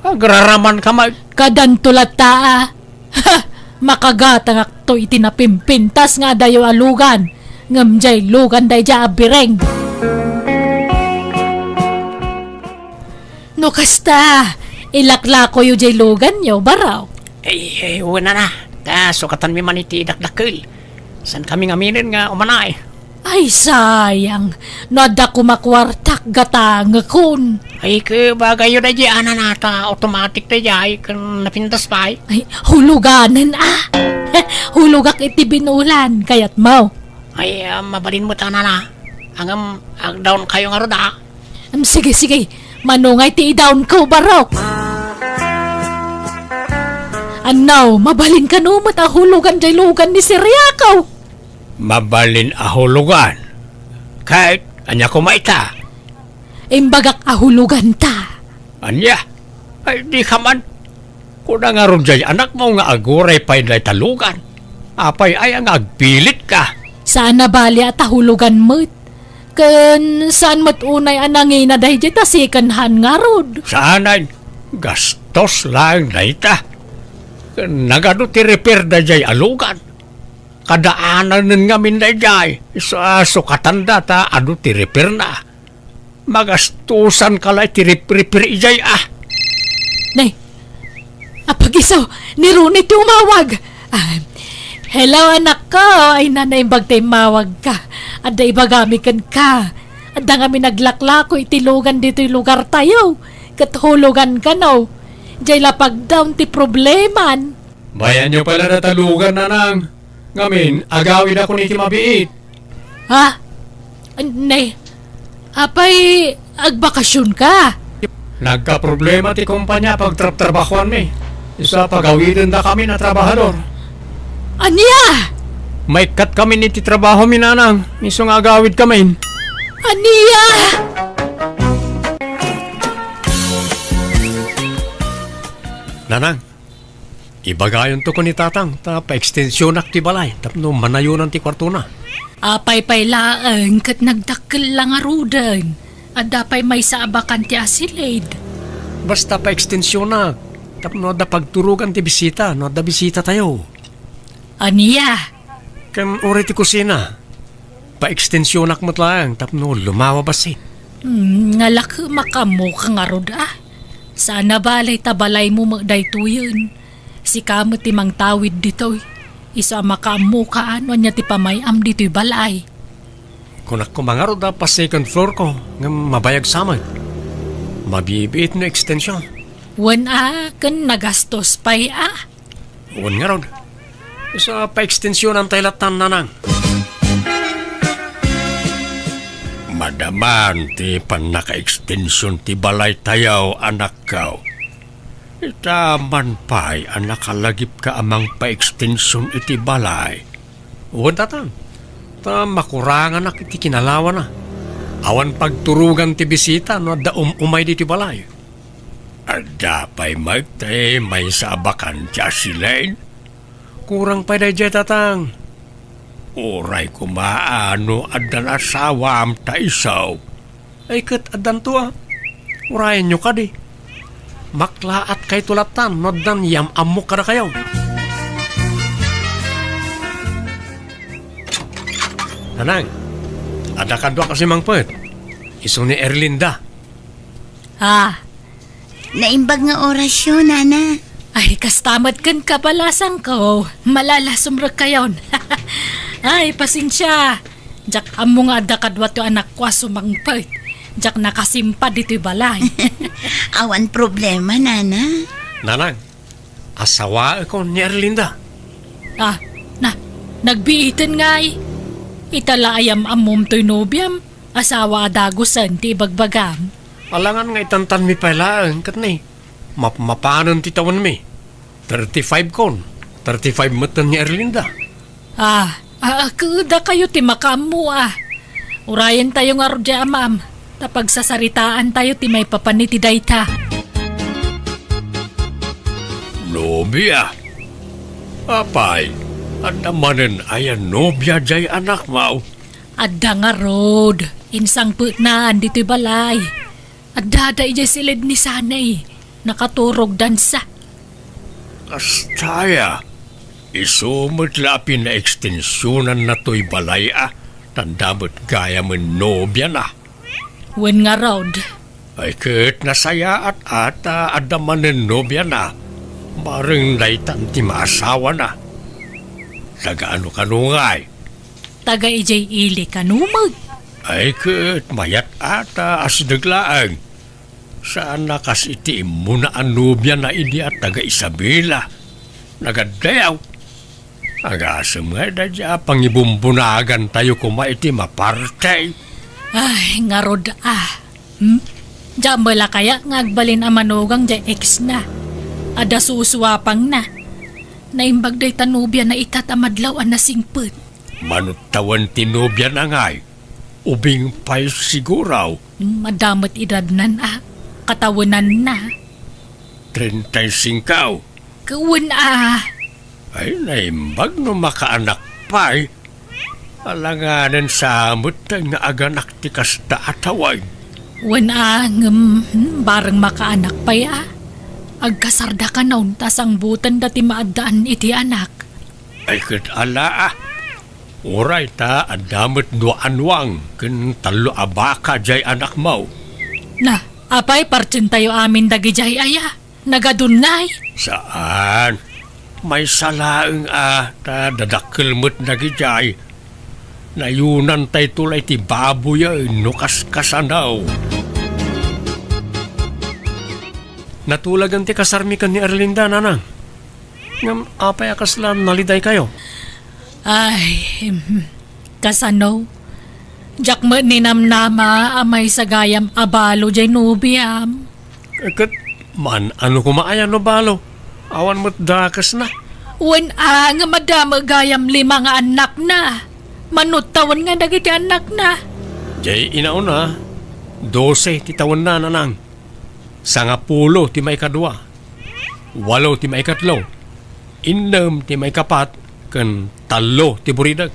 Agraraman ka mag. Kadantulat taa. Ha! Makagatangak to itinapimpintas nga dayo alugan. Ngamjay lugan day dya abireng. No kasta, ilakla ko yu jay lugan yo baraw. Wala na. Sukatan mi man iti idakdakil. San kami ngaminin nga umanay? Ay sayang, nada kumakwartak gatang kun. Ay, bagay yun na dyan, nata, automatic na dyan, kan napintas pa Ay, huluganan Hulugak iti binulan, kaya't mau. Ay, mabalin mo tana na. Ang down kayo nga roda. Sige, manungay ti down ko barok. Ano, mabalin ka numot hulugan jay lugan ni Siriakaw. Mabalin ahulugan. Kahit, anya ko maita. Imbagak ahulugan ta. Anya? Ay, di ka man. Kuna nga ron jay anak mo nga aguray pa'y na talugan. Apay ay ang agpilit ka. Saan na bali at ahulugan mo't? Kan saan mo't unay anangina dahi jay tasikanhan nga rod. Saanan? Gastos lang na ita. Nagano ti repair na jay alugan. Kadaanan nun nga min na jay. Sukatan data, ano ti repair na. Magastusan ka lang ti repair jay Nay, apag-isaw, ni Rooney tumawag. Hello anak ko, ay nanay bagtay mawag ka. Ada ibagamikan ka. Ada nga minaglaklako itilugan dito'y lugar tayo. Kathulugan ka no. Jay lapag down ti probleman. Bayan nyo pala natalugan na nang. Ngamin, agawin ako ni mabiit. Ha? Nay, apay agbakasyon ka. Nagka-problema ti kumpanya pag trabahuan mi. Isa pagawitin na kami na trabahador. Anya? May cut kami ni ti trabaho mi nanang. Isong agawid kami. Ania? Nanang, ibagayon to ko ni tatang. Pa-extensyon ak ti balay. Tapno manayunan ti kwarto na. Apay laang kat nagdakkel lang arudan. At dapay may sa abakan ti asilid. Basta pa-extensyon na. Tapno da pagturugan ti bisita. No da bisita tayo. Ania? Kan uri ti kusina. Pa-extensyon ak mo't lang. Tapno lumawa basit. Ngalak makamo kang arod Sana balay tabalay mo magday tuyon. Si kamot timang tawid dito. Isa makaamukaan niya ti pamayam dito'y balay. Kung ako mangarod da pa second floor ko, nga mabayag samad. Mabibiit na extension. Wan kan nagastos pa'y Uwan nga rod. Isa pa-extensyon ang taylatan nanang. Madaman ti panaka-extensyon ti balay tayaw anak kaw. Itaman pa'y anak kalagip ka amang pa-extensyon iti balay. Uwan tatang. Ta makurangan na iti kinalawan na. Awan pagturugan ti bisita no da umay di ti balay. Ada pa'y magtay may sabakan tiya silain. Kurang pa day tatang. Uray kumaano adan asawam ta isaw. Ay kat adan to Urayan nyo ka di. Maklaat kay tulatan no dan yam amok ka na kayo. Tanang, ada kadwa kasi mangpet. Iso ni Erlinda. Naimbag nga orasyon, nana. Ay, kastamat kan kapalasang ko. Malalasumrag kayon. Ay, pasensya. Jak amo nga ada kadwa to anak ko sumangpet. Jak nakasimpa dito'y balay. Awan problema, nana. Nanang, asawa ko ni Erlinda. Nagbiitin nga Itala ayam amom to'y nobyam. Asawa adagusan ti bagbagam. Alangan nga itantan mi pailaan kat ni. Mapanon ti tawan mi. 35 kon. 35 matan ni Erlinda. Kuda kayo ti makamu Urayan tayo nga rodya amam. Tapag sasaritaan tayo ti may papaniti dayta. Nobya. Apay, andamanen ayan nobya jay anak mau. Adda nga rod. Insang putnaan dito'y balay. Adda ijay silid ni sanay. Nakaturog dansa. Astaya. Isumot lapin na ekstensyonan na to'y balay Tandamot gaya man nobya na. Wen nga rod. Ay kat nasaya at ata adamanen nobya na. Maring naitan ti maasawa na. Tagaano kanungay. Taga ijay ili kanumag. Ay kat mayat ata asidaglaang. Saan na kasi iti muna ang nobya na hindi at taga Isabela. Nagadayaw. Agasam nga na dya pangibumbunagan tayo kumaiti mapartay. Ay, nga rod Diyan bala kaya ngagbalin ang manugang dyan ex na. Ada suswapang na. Naimbag day tanubya na itatamadlaw ang nasingput. Manutawan tinubya na ngay. Ubing pa'y siguraw. Madamot idadnan katawanan na. 35. Kawan Ay naimbag no makaanak pa'y. Alanganan sa amot nga aganak ti kasta atawag. Wana barang makaanak pa Agkasarda ka naun tasang butan dati maadaan iti anak. Ay kat ala Uray ta adamot no anwang ken talo abaka jay anak mo. Na, apay partin tayo amin dagi jay Nagadunay. Saan? May salaang ta dadakkel mo't dagi jay. Nayunan tay tulay ti baboy no kaskasanaw. Natulagan ti kasarmikan ni Erlinda, nanang. Ngam apay akaslan naliday kayo. Ay, kasano? Jak mo ninamnama amay sagayam abalo jay nubiam. Kat man ano kumaayan no balo. Awan mo't dakas na. Wen nga madama gayam 5 nga anak na. Manutawan nga dagiti anak na. Jay inauna, 12 ti taon na nanang. 10 ti may kadwa. 8 ti may katlo. 6 ti may kapat. Ken 3 ti buridag.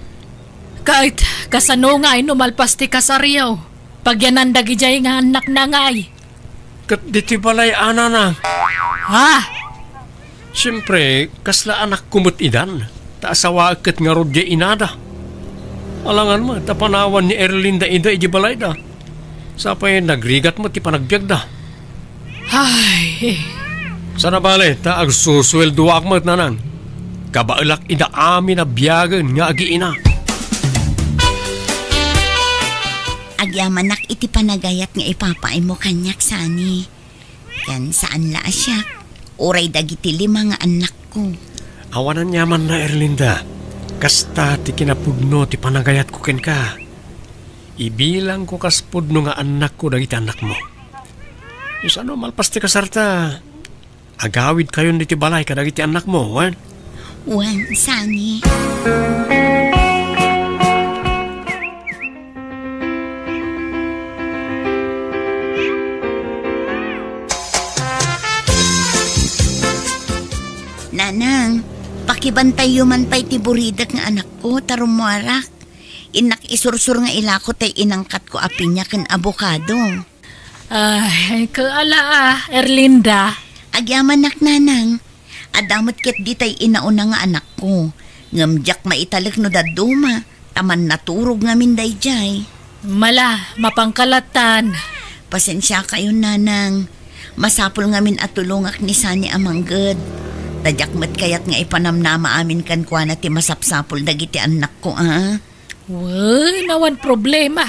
Kahit kasano nga numalpas ti kasaryaw. Pagyanan dagi jay nga anak na ngay. Kat di ti balay ana na. Siyempre, kasla anak kumut idan. Taasawa kat nga rodya inada. Alangan mo, tapanawan ni Erlinda ida iji balay da. Sapay nagrigat mo ti panagbiag da. Ay, Sana bale, ta agsuswelduak mo nanang. Kabailak ina amin na biyagan nga agiina. Agyamanak iti panagayat nga ipapaay mo kanyak sani. Yan saan la siya? Uray dagiti 5 nga anak ko. Awanan yaman na Erlinda. Kasta ti kinapudno ti panagayat ko ken ka. Ibilang ko kaspudno nga anak ko dagiti anak mo. Is ano malpas ti kasarta. Agawid kayon diti balay ka dagiti anak mo, wan? Wan, sani. Nanang, pakibantay yuman pa'y tiburidak nga anak ko, tarumuarak. Inak isursur nga ilako tay inangkat ko apinya ken abokado. Ay, kaala Erlinda. Agyaman nak nanang, adamot ket di tay inauna nga anak ko. Ngamjak maitalik no daduma, taman naturog nga minday jay. Mala, mapangkalatan. Pasensya kayo nanang, masapol nga min atulungak ni Sani amangged. Tadyak kayat nga ipanamnama amin kan kwa na ti masapsapol dagiti anak ko, ah. Uy, nawan problema.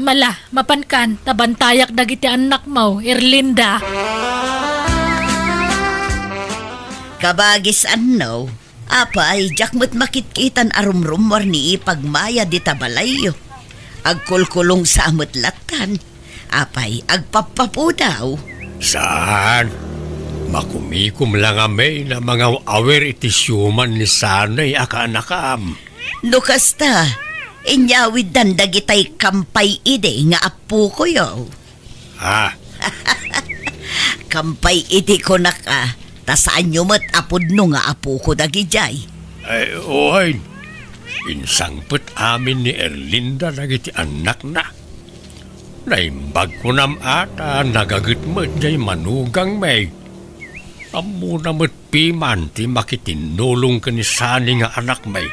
Mala, mapankan, tabantayak dagiti anak mo, Erlinda. Kabagis ano, apay, jakmat makitkitan arumrum warni ipagmaya di tabalayo. Agkulkulong sa amutlatan, apay, agpapapu daw. Saan? Makumikom lang amay na mga awer iti syuman ni sanay akanakam. Nukasta, inyawid dan dagitay kampay ide nga apu ko yo. Ha? Kampay ide ko na ka, tasaan nyo mat apod no nga apu ko dagijay. Ay, ohay. Insangput amin ni Erlinda nagiti anak na. Naimbag ko nam ata nagagat mo jay manugang may. Amo na mo't piman ti makitinulong ka ni Sani nga anak may.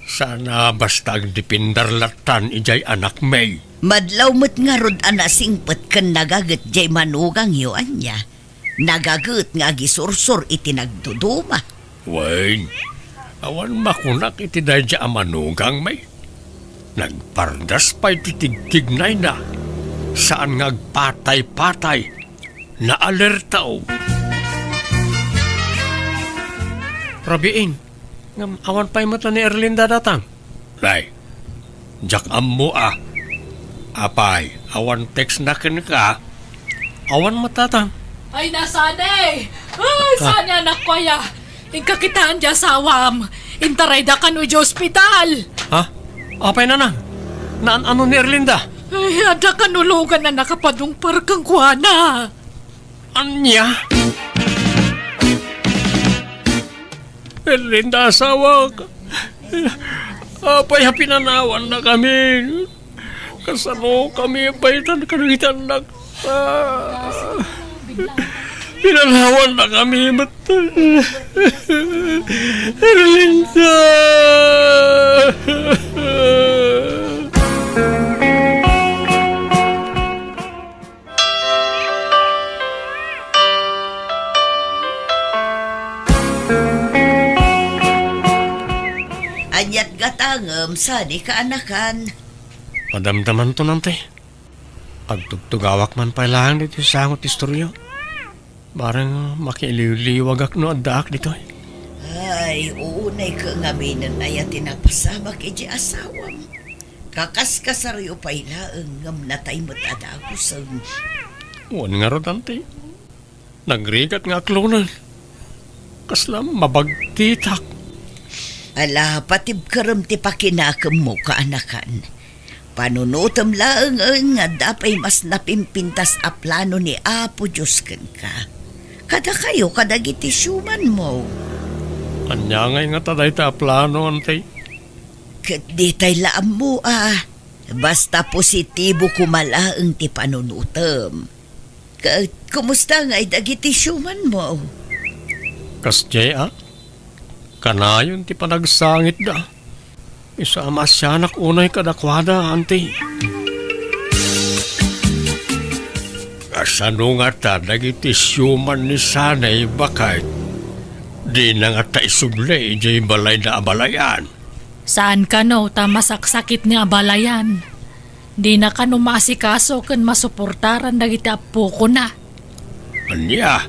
Sana basta agdipindarlatan ijay anak may. Madlaw mo't nga rod anasingpet kan nagagat jay manugang yo anya. Nagagat nga gisursur iti nagduduma. Wain, awan makunak iti dadya amanugang may. Nagpardas pa'y titigtignay na. Saan ngagpatay-patay na alerta o. Rabiin, ngam awan pa'y mata ni Erlinda datang. Lay, jak ammo ah. Apay, awan text na ka. Awan matatang. Ay, nasane! Ay, sana anak ko ya. Ingkakitaan dya sawam. Intaray da kan uji ospital. Ha? Apay na na? Ano ni Erlinda? Ay, ada kanulugan na nakapadung parkang kuwana. Anya? Erlinda, asawa ka. Apay, pinanawan na kami. Kasano kami, paitan ka ng itanak. Pinanawan na kami, Erlinda! Anyat gatangem sani kaanakan. Madamdaman to nante. Agtugtugawak man pa lang dito sa angot istoryo. Barang makiliwagak no addaak dito. Ay, uunay ka nga minan ay tinapasama kay di asawam. Kakaskasaryo pa ilaang ngam natay mo't adakusang. Wan nga ro tante. Nagrigat nga klonan. Kaslam mabagtitak. Ala, patib karam ti pakinakam mo kaanakan. Panunutam lang nga dapay mas napimpintas a plano ni Apo Diyos kan ka. Kada kayo kadagiti syuman mo. Anya ngay nga taday ta plano ante. Kat di tay laam mo ah. Basta positibo kumalaang ti panunutam. Kumusta nga dagiti syuman mo? Kasjay ah. Kanayon ti panagsangit da. Isama siya unay kadakwada, ante. Kasano nga ta, nagiti syuman ni Sanay bakit? Di na nga ta isuglay, jay balay na abalayan. Saan ka no, tamasaksakit ni abalayan. Di na ka no maasikaso kan masuportaran dagiti apo ko na. Anya,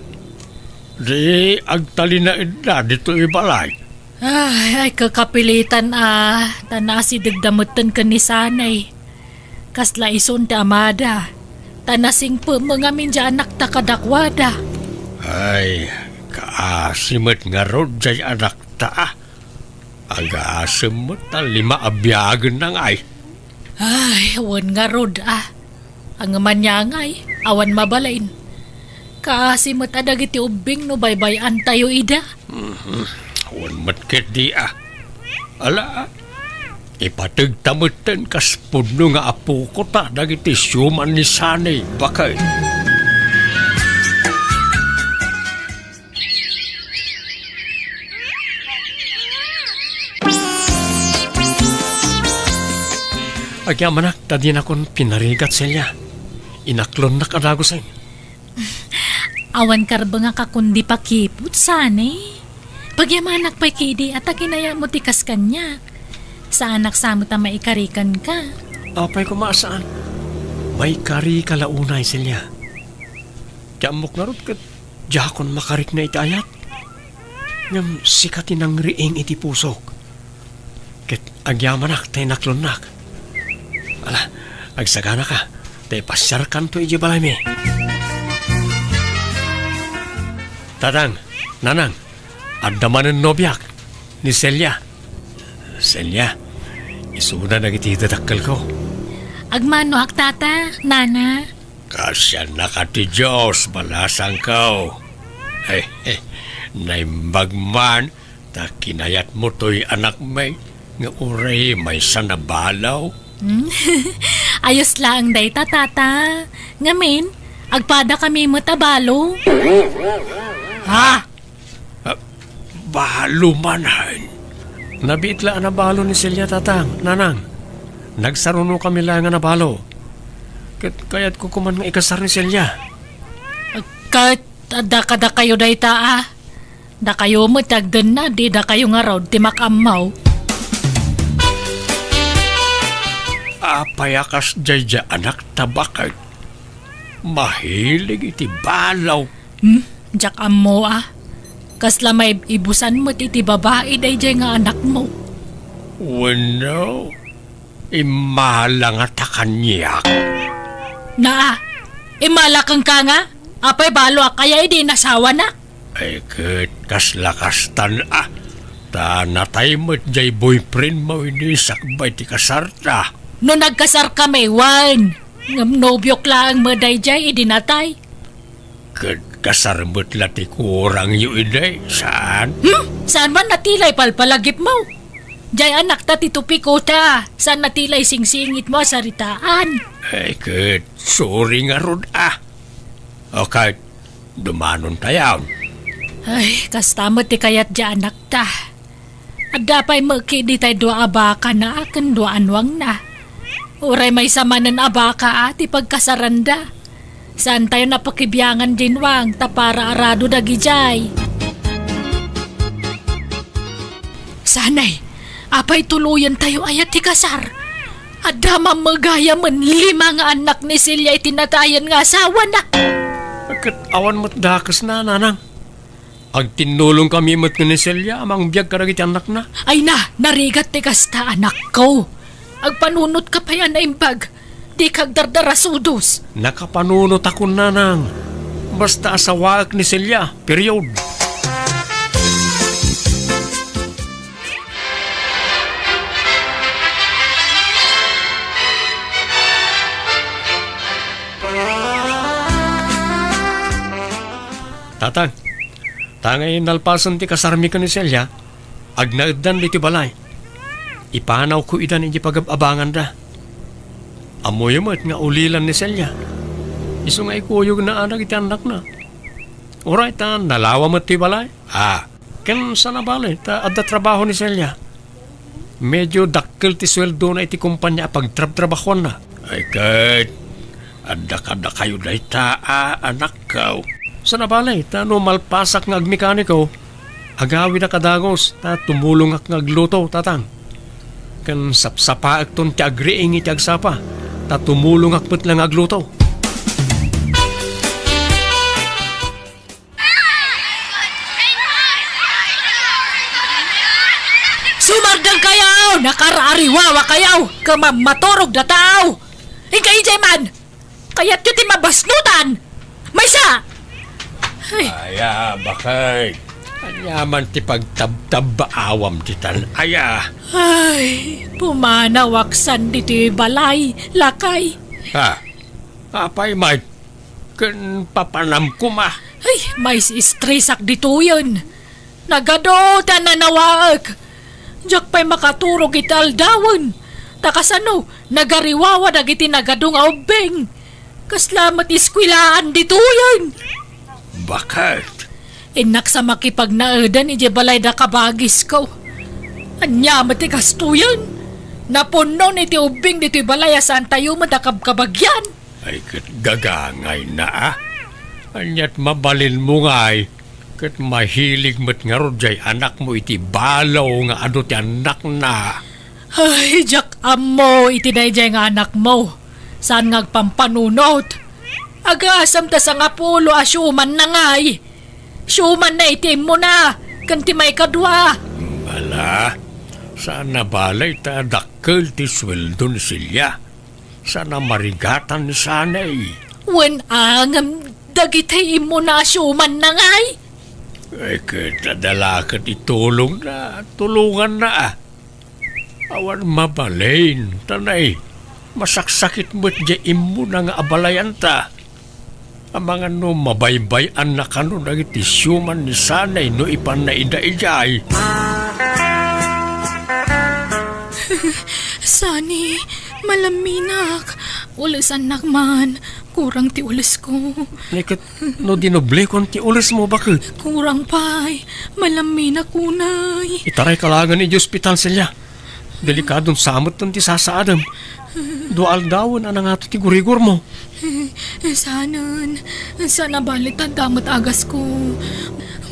di agtali na ida dito ibalay. Ay kakapilitan tanasi dagdamutan ka ni sanay. Kasla ison ti amada. Tanasing po mga minja anak ta kadakwada. Ay, kaasimot nga rod jay anak ta. Aga-asimot ta 5 abyagan nang ay. Ay, awan nga rod Ang manyangay, awan mabalain. Kaasimot adagiti ubing no baybayan tayo ida. Awan matkit di Ala, ipatagtamutan kas puno nga apo ko ta dagiti syuman ni sanay bakay. Agyamanak, tadi na kon pinarigat silya. Inaklon na kadagos ay. Awan karba nga kakundi pakipot sanay. Pagyamanak pa'y kidi at akinaya mo tikas kanya. Sa anak sa mo ta maikarikan ka. Apay ko maasaan. May kari kalaunay silya. Tiamok na rod kat jakon makarik na itayat. Ngam sikatin ang riing iti pusok. Kat agyamanak tayo naklonak. Ala, agsagana ka. Tayo pasyarkan to iji balay mi. Tatang, nanang, addaman ng nobyak ni Celia. Celia, isuna na iti dadakkel ko. Agmano ak tata, nana. Kasya na ka ti Diyos, balasang kao. Naimbag man, ta kinayat mo to'y anak may, nga uray may sanabalaw. Ayos lang day tata. Ngamin, agpada kami matabalo. Ha? Balo manhan. Nabitla na balo ni Celia tatang, nanang. Nagsaruno kami lang nga na balo. Kaya't ko kuman nga ikasar ni Celia. Kahit da kayo day ta Da kayo matagdan na, di da kayo nga raw timakamaw. Payakas jay anak tabakay. Mahilig iti balaw. Jak amo Kasla may ibusan mo iti babae day jay nga anak mo. Wano, imala nga takanyak. Imalakang ka nga? Apay balo kaya hindi nasawa na. Ay kat kaslakastan Ta natay mo't jay boyfriend mo ini sakbay ti kasarta. No nagkasar kami, wan. Ngam nobyok lang mo day jay idinatay. Kat kasar mo't lati kurang yu iday. Saan? Saan man natilay palpalagip mo? Jay anak ta titupi ko ta. Saan natilay singsingit mo sa ritaan? Ay kat sorry nga rod Okay, dumanon tayaw. Ay, kastamot ti kayat dya anak ta. At dapay magkidi tayo dua abaka na akan dua anwang na. Uray may samanan abaka ti pagkasaranda. Saan tayo napakibiyangan dinwang tapara arado dagijay. Sanay, apay tuluyan tayo ayat ti kasar. At damang magaya man 5 nga anak ni Celia itinatayan nga asawa na. Kat awan mo't dakas na, nanang. Ag tinulong kami mo't ni Celia, amang biyag karagit anak na. Ay narigat ti kasta anak ko. Agpanunot ka pa yan na imbag. Di kag dardarasudos. Nakapanunot ako, nanang. Basta asawaak ni Celia, period. Tatang, tangay nalpasan ti kasarmi ka ni Celia, agnadan di ti balay. Ipanaw ko idan iti pag-abangan da. Amoy mo nga ulilan ni Celia. Iso nga ikuyog na anak iti anak na. Oray ta, nalawa mo ti balay. Ken sana balay, ta adda trabaho ni Celia. Medyo dakkel ti sweldo na iti kumpanya pagtrab-trabahon na. Ay kat, adda kayo da ita anak kaw. Sana balay, ta no malpasak nga agmekaniko, agawi na kadagos, ta tumulong ak ngagluto, tatang. Kan sapsapa ak ton ti agriing iti agsapa, ta tumulong ak pet lang agluto. Sumardang kayaw! Nakarariwawa kayaw! Kamaturog na tao! Ikay jay man! Kaya't yun ti mabasnutan! May sa! Ay, Aya, bakay. Anyaman ti pagtabtab baawam titan. Aya. ay, pumanawaksan diti balay, lakay. Ha? Apay, Mike. Kan papanam ko ma. Ay, may stresak dito yun. Nagadota na nawaag. Diyak pa'y makaturog iti aldawan. Takasano, nagariwawa dagiti nagadong aubeng. Kaslamat iskwilaan dito yun. Bakit? Inak sa makipagnaadan iti balay da kabagis ko. Anya mati kastuyan. Napuno iti ubing dito balay asan tayo madakab kabagyan. Ay, kat gagangay na ah. Anyat mabalin mo ngay. Kat mahilig mo't nga rodjay anak mo iti balaw nga ano ti anak na. Ay, jak amo iti dayjay nga anak mo. Saan ngagpampanunot? Agasam ta sa nga pulo asyuman na ngay. Syuman na itim mo na. Kanti may kadwa. Bala, sana balay ta dakkel ti sweldo ni Silya. Sana marigatan ni sanay. Wen angam dagiti mo na asyuman na ngay. Ay, katadala ka itulong na, tulungan na ah. Awan mabalain, tanay. Masaksakit mo't jaim mo na nga abalayan ta. Ang mga no mabaybayan na kano nagiti syuman ni sanay no ipan na ida-ijay. Sani, malaminak. Ulis anak man. Kurang ti ulis ko. Nekit, no dinoble kon ti ulis mo bakit? Kurang pa'y. Malaminak unay. Itaray kalangan ni hospital sila. Delikadong samot nun ti sasaadam. Dual dawon anang ato ti gurigor mo. Sana balitan damat agas ko.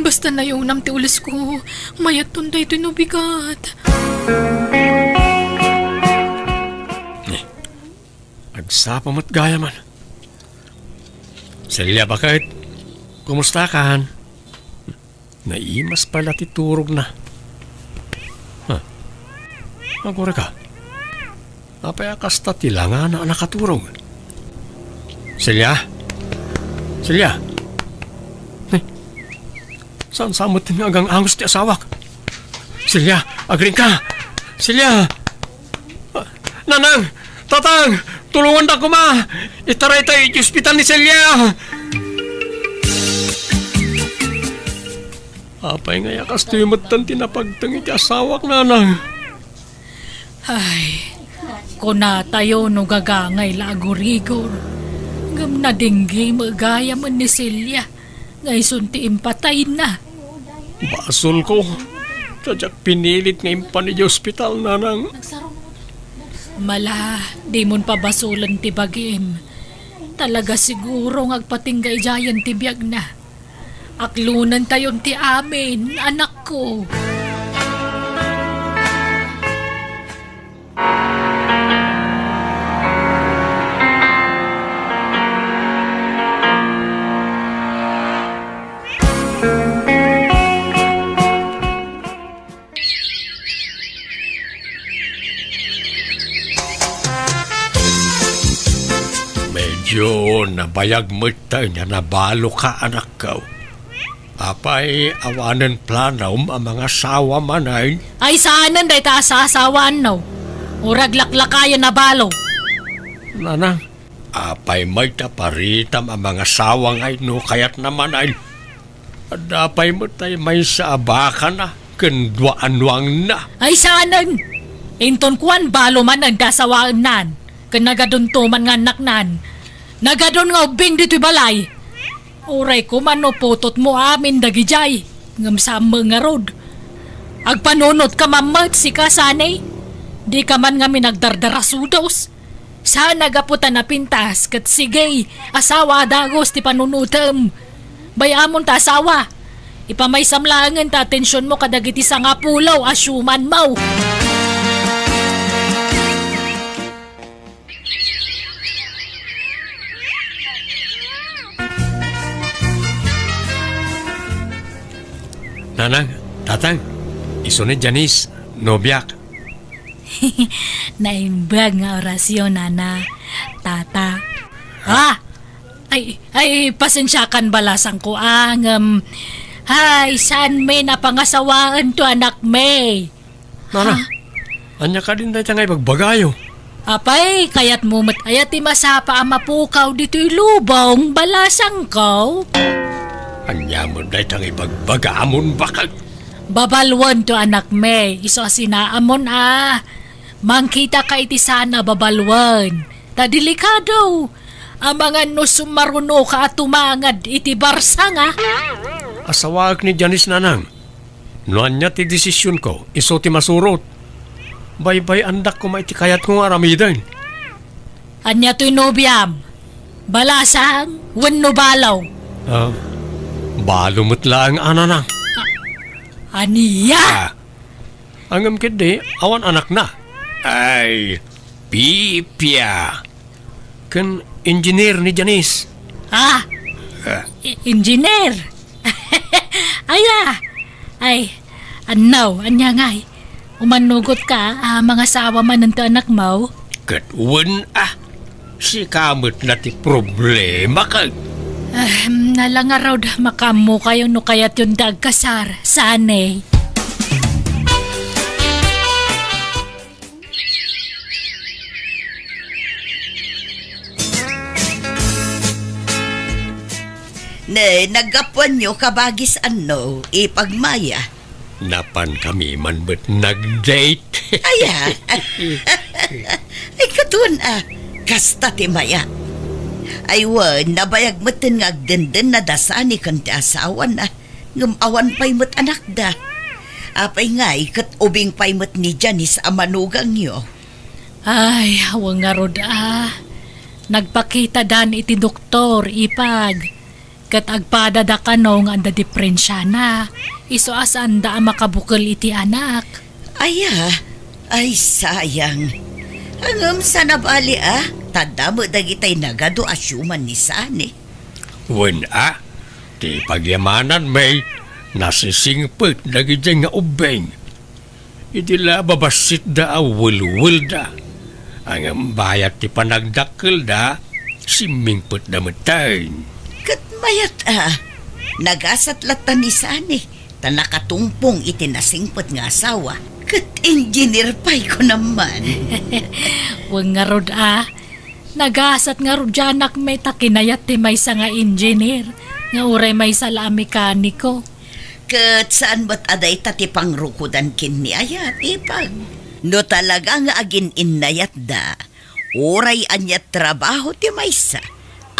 Basta na yung nam ti ulis ko. Mayat tunday ito bigat. Agsapa mo't gaya man. Silya bakit? Kumusta ka? Naimas pala ti turog na. Agora ka. Apay akasta tilangan na nakaturog. Silya? Silya? Saan samot ti agang angos ti asawak? Silya, agring ka! Silya! Nanang! Tatang! Tulungan na ko ma! Itaray tayo iti ospital ni Silya! Apay nga yakas to yung matan tinapagtang iti asawak, nanang. Ay, kuna tayo no gagangay lagurigor. Gam na dinggi magaya man ni Silya. Ngay sunti impatay na. Basol ko. Sadyak pinilit ngayon pa ni hospital, nanang. Mala, di mon pabasulan ti bagim. Talaga siguro ngagpatinggay jayan ti biyag na. Aklunan tayon ti amin, anak ko. Medyo nabayag mo tayo niya nabalo ka, anak ko. Apay, awanan planom ang mga sawa manay. Ay saanan day ta asasawaan no. Urag laklakayan na balo. Nanang, apay may taparitam ang mga sawang ay no kayat naman ay. Adapay mo tayo may sa abakan na, kandwaan-wang na. Ay saanan. Inton kuan balo man ang dasawaan nan. Kanagadunto man nga anak nan. Nagadon nga ubing dito'y balay. Uray ko man no putot mo amin dagijay. Ngam sa mga rod. Agpanunot ka mamat si kasanay. Di ka man nga minagdardarasudos. Sana gaputan na pintas kat sige asawa dagos ti panunutam. Bayamon ta asawa. Ipamay samlangan ta atensyon mo kadagiti sa nga pulaw, asyuman mo. Nanang, tatang, iso ni Janice, nobyak. Naimbag nga orasyon, nana. Tata. Ay, pasensyakan balasang ko ang... Hay, saan may napangasawaan to anak may? Nana, anya ka din tayo nga ibagbagayo. Apay, kayat mo ayat masapa ang mapukaw dito'y lubong, balasang ko. Anya mo dahi tang ibagbagamon bakag. Babalwan to anak may, iso asinaamon Mangkita ka iti sana babalwan. Tadelikado. Ang mga nusumaruno ka at tumangad iti barsa nga. Asawag ni Janice nanang. Noan niya ti desisyon ko, iso ti masurot. Baybay andak ko maitikayat kong aramidan. Anya to'y nobyam. Balasang, wenno balaw. Balumot lang ananang. Aniya? Angam kidi, awan anak na. Ay, Pipya. Kan engineer ni Janice. Engineer. Ay, anya ngay. Umanugot ka, mga sawa man ng anak mo. Katwan si kamot na ti problema kag. Nalangaraw makamu kayo no kayat yung dagkasar. Sanay. Nagapuan nyo kabagis ipagmaya. Napan kami man ba't nag-date? Aya. Ay katun kasta ti maya. Ay nabayag matin nga agdenden na dasani kan ti asawan ngumawan pa'y mat anak da. Apay nga kat ubing pa'y mat ni Janice amanugang nyo. Ay, hawang nga rod Nagpakita dan iti doktor, ipag. Kat agpadada ka nung anda diferensya na. Iso asan da makabukal iti anak. Ay sayang. Hangam sa nabali tanda mo dagitay nagado asyuman ni Sani. Wen ti pagyamanan may nasisingpet dagiti nga ubeng. Itila babasit da awul-wul da. Ang bayat ti panagdakkel da, simingpet da matay. Kat mayat nagasat latan ni Sani, tanakatumpong itinasingpot nga asawa. Kat engineer pa'y ko naman. Wang nga rod nagasat nga rod janak may takinayat ti may sa nga engineer. Nga uray may sala mekaniko. Kat saan ba't aday tati pangrukudan kin ni ayat ipag. No talaga nga agin inayat da, uray anyat trabaho ti maysa.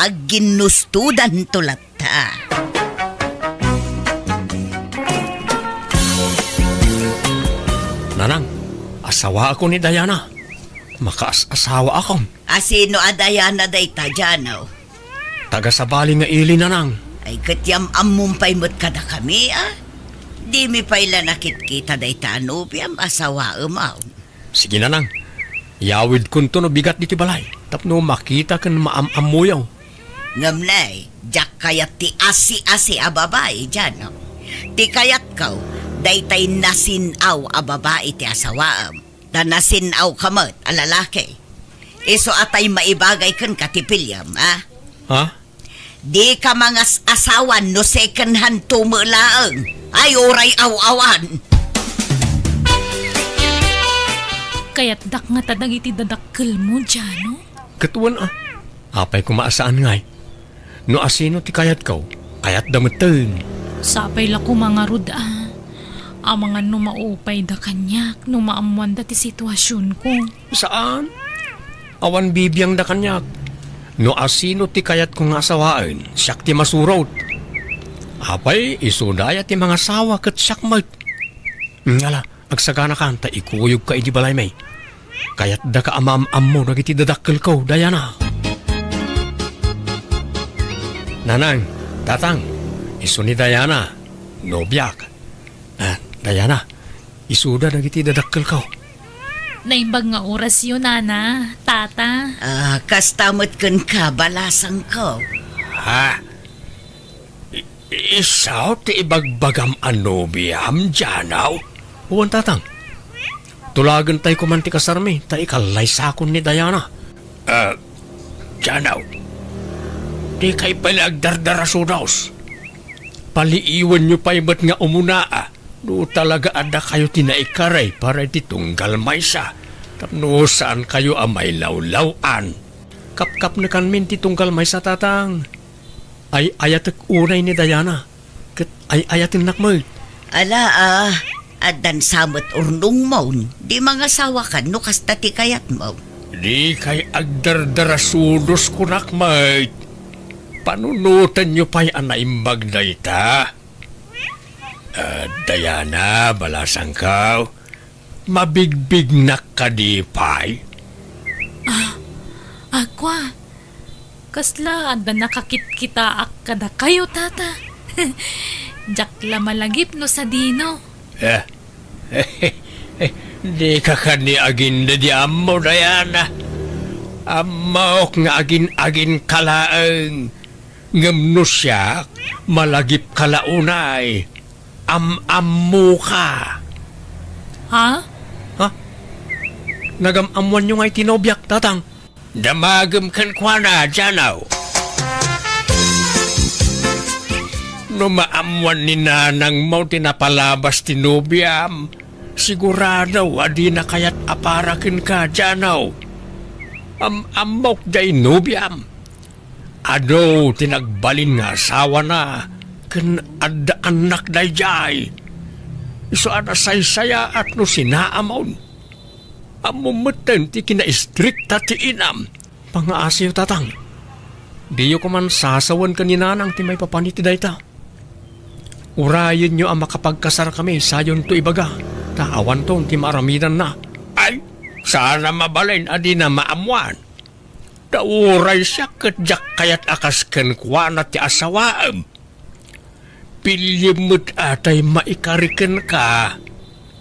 Agginustudan tulata. Nanang, asawa ako ni Diana. Makaas-asawa akong. Asino Diana day tajanaw? Taga-sabali nga ili, nanang. Ay katyam amumpay mo't kada kami Di mi payla nakit-kita day tanubiam asawa umaw. Sige, nanang. Yawid kun to no bigat di ti balay. Tapno makita kan maam-amuyaw. Ngamnay, jak kayat ti asi-asi a babae dyan. Ti kayat kaw, daytay nasinaw a babae ti asawaam. Da nasinaw kamot a lalaki. Iso atay maibagay kan katipilyam, Ha? Di ka mga asawan no second hand tumulaang. Ay oray aw-awan. Kaya't dak nga tadag iti dadakkel mo dyan, no? Katuan Apay kumaasaan ngay. No asino ti kayat kaw, kayat dameten. Sapay la ko mga rod ang mga numaupay da kanyak, numaamuan da ti sitwasyon ko. Saan? Awan bibiyang da kanyak. No asino ti kayat kong asawaan, siyak ti masurot. Apay, isudaya ti mga sawa kat siyak mat. Ngala, agsagana ka, ta ikuyog ka iti balay may. Kayat da ka amam-am mo, nagiti dadakkel ko, Diana. Nanang, tatang, iso ni Diana. nobyak. Diana, isuda na iti dadakkel ka. Naimbag nga oras yun, nana, tata. Kastamot kan ka, balasang ko. Ha? Isaw ti ibagbagam anobiam, Janaw? Uwan tatang. Tulagan tayo kumanti kasarmi, tayo kalay sakon ni Diana. Janaw, di kay palagdardarasudaws. Paliiwan nyo pa iba't nga umuna No talaga ada kayo tinaikaray para ititunggal may sa. Tapno saan kayo amay lawlawan. Kapkap na kanmin titunggal may sa tatang. Ay ayatek unay ni Diana. Kat ay ayatin nakmoy. Ala adan samot urnong maun. Di mga sawakan no kasta ti kayat mo. Di kay agdardarasudos ko nakmoy. Panunutan nyo pa'y anaimbag na ita. Diana, balasang ka. Mabigbig na kadipay. Agwa, kasla anda nakakit kita kada kayo, tata. Jakla malagip no sa dino. Di ka kani agin na di amo, Diana. Amok nga agin kalaang. Ngamno siya, malagip kalaunay. Am-ammo ka. Ha? Nagam-amuan nyo nga'y tinobyak, tatang. Damagam kan kwa na, Janaw. No maamuan ni nanang mo tinapalabas tinobyam, sigurado adi na kayat aparakin ka, Janaw. Amok jay nobyam. Ado tinagbalin nga asawa na. Kan ada anak dayjay. Iso ada say-saya at no sinaamon. Amumeten ti kina-istrikta ti inam. Pangaasiyo tatang. Diyo ko man sasawan kaninanang ti may papaniti dayta. Urayin nyo ang makapagkasar kami sayon to ibaga. Taawan tong ti maramidan na. Ay, sana mabalin adi na maamuan. Dauray siya katjak kayat akas kenkwa na ti asawaam. Pilyamot atay maikariken ka.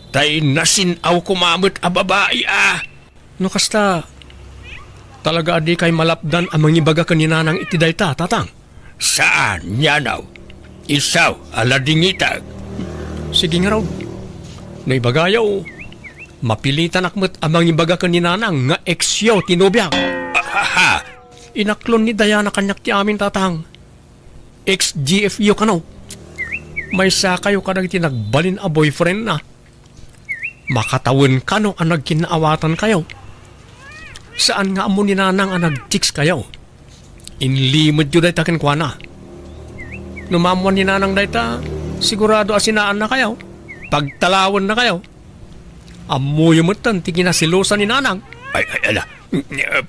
Tay nasinaw kumamot a babae No kasta, talaga adi kay malapdan ang mangibaga kaninanang itidayta, tatang. Saan, Janaw? Isaw, aladingitag. Sige nga raw. Naibagayaw, mapilitan akmat ang mangibaga kaninanang nga eksyaw tinobyak. Inaklon ni Diana kanyak ti amin, tatang. Ex-GFU ka no. May sa kayo ka nagtinagbalin a boyfriend na. Makatawin ka no ang nagkinaawatan kayo. Saan nga amo ni nanang ang nag-chicks kayo? Inlimod yun dayta kenkwa na. Numamuan ni nanang dayta, sigurado asinaan na kayo. Pagtalawan na kayo. Amo yung matan, tiginasilosan ni nanang. Ay, ala,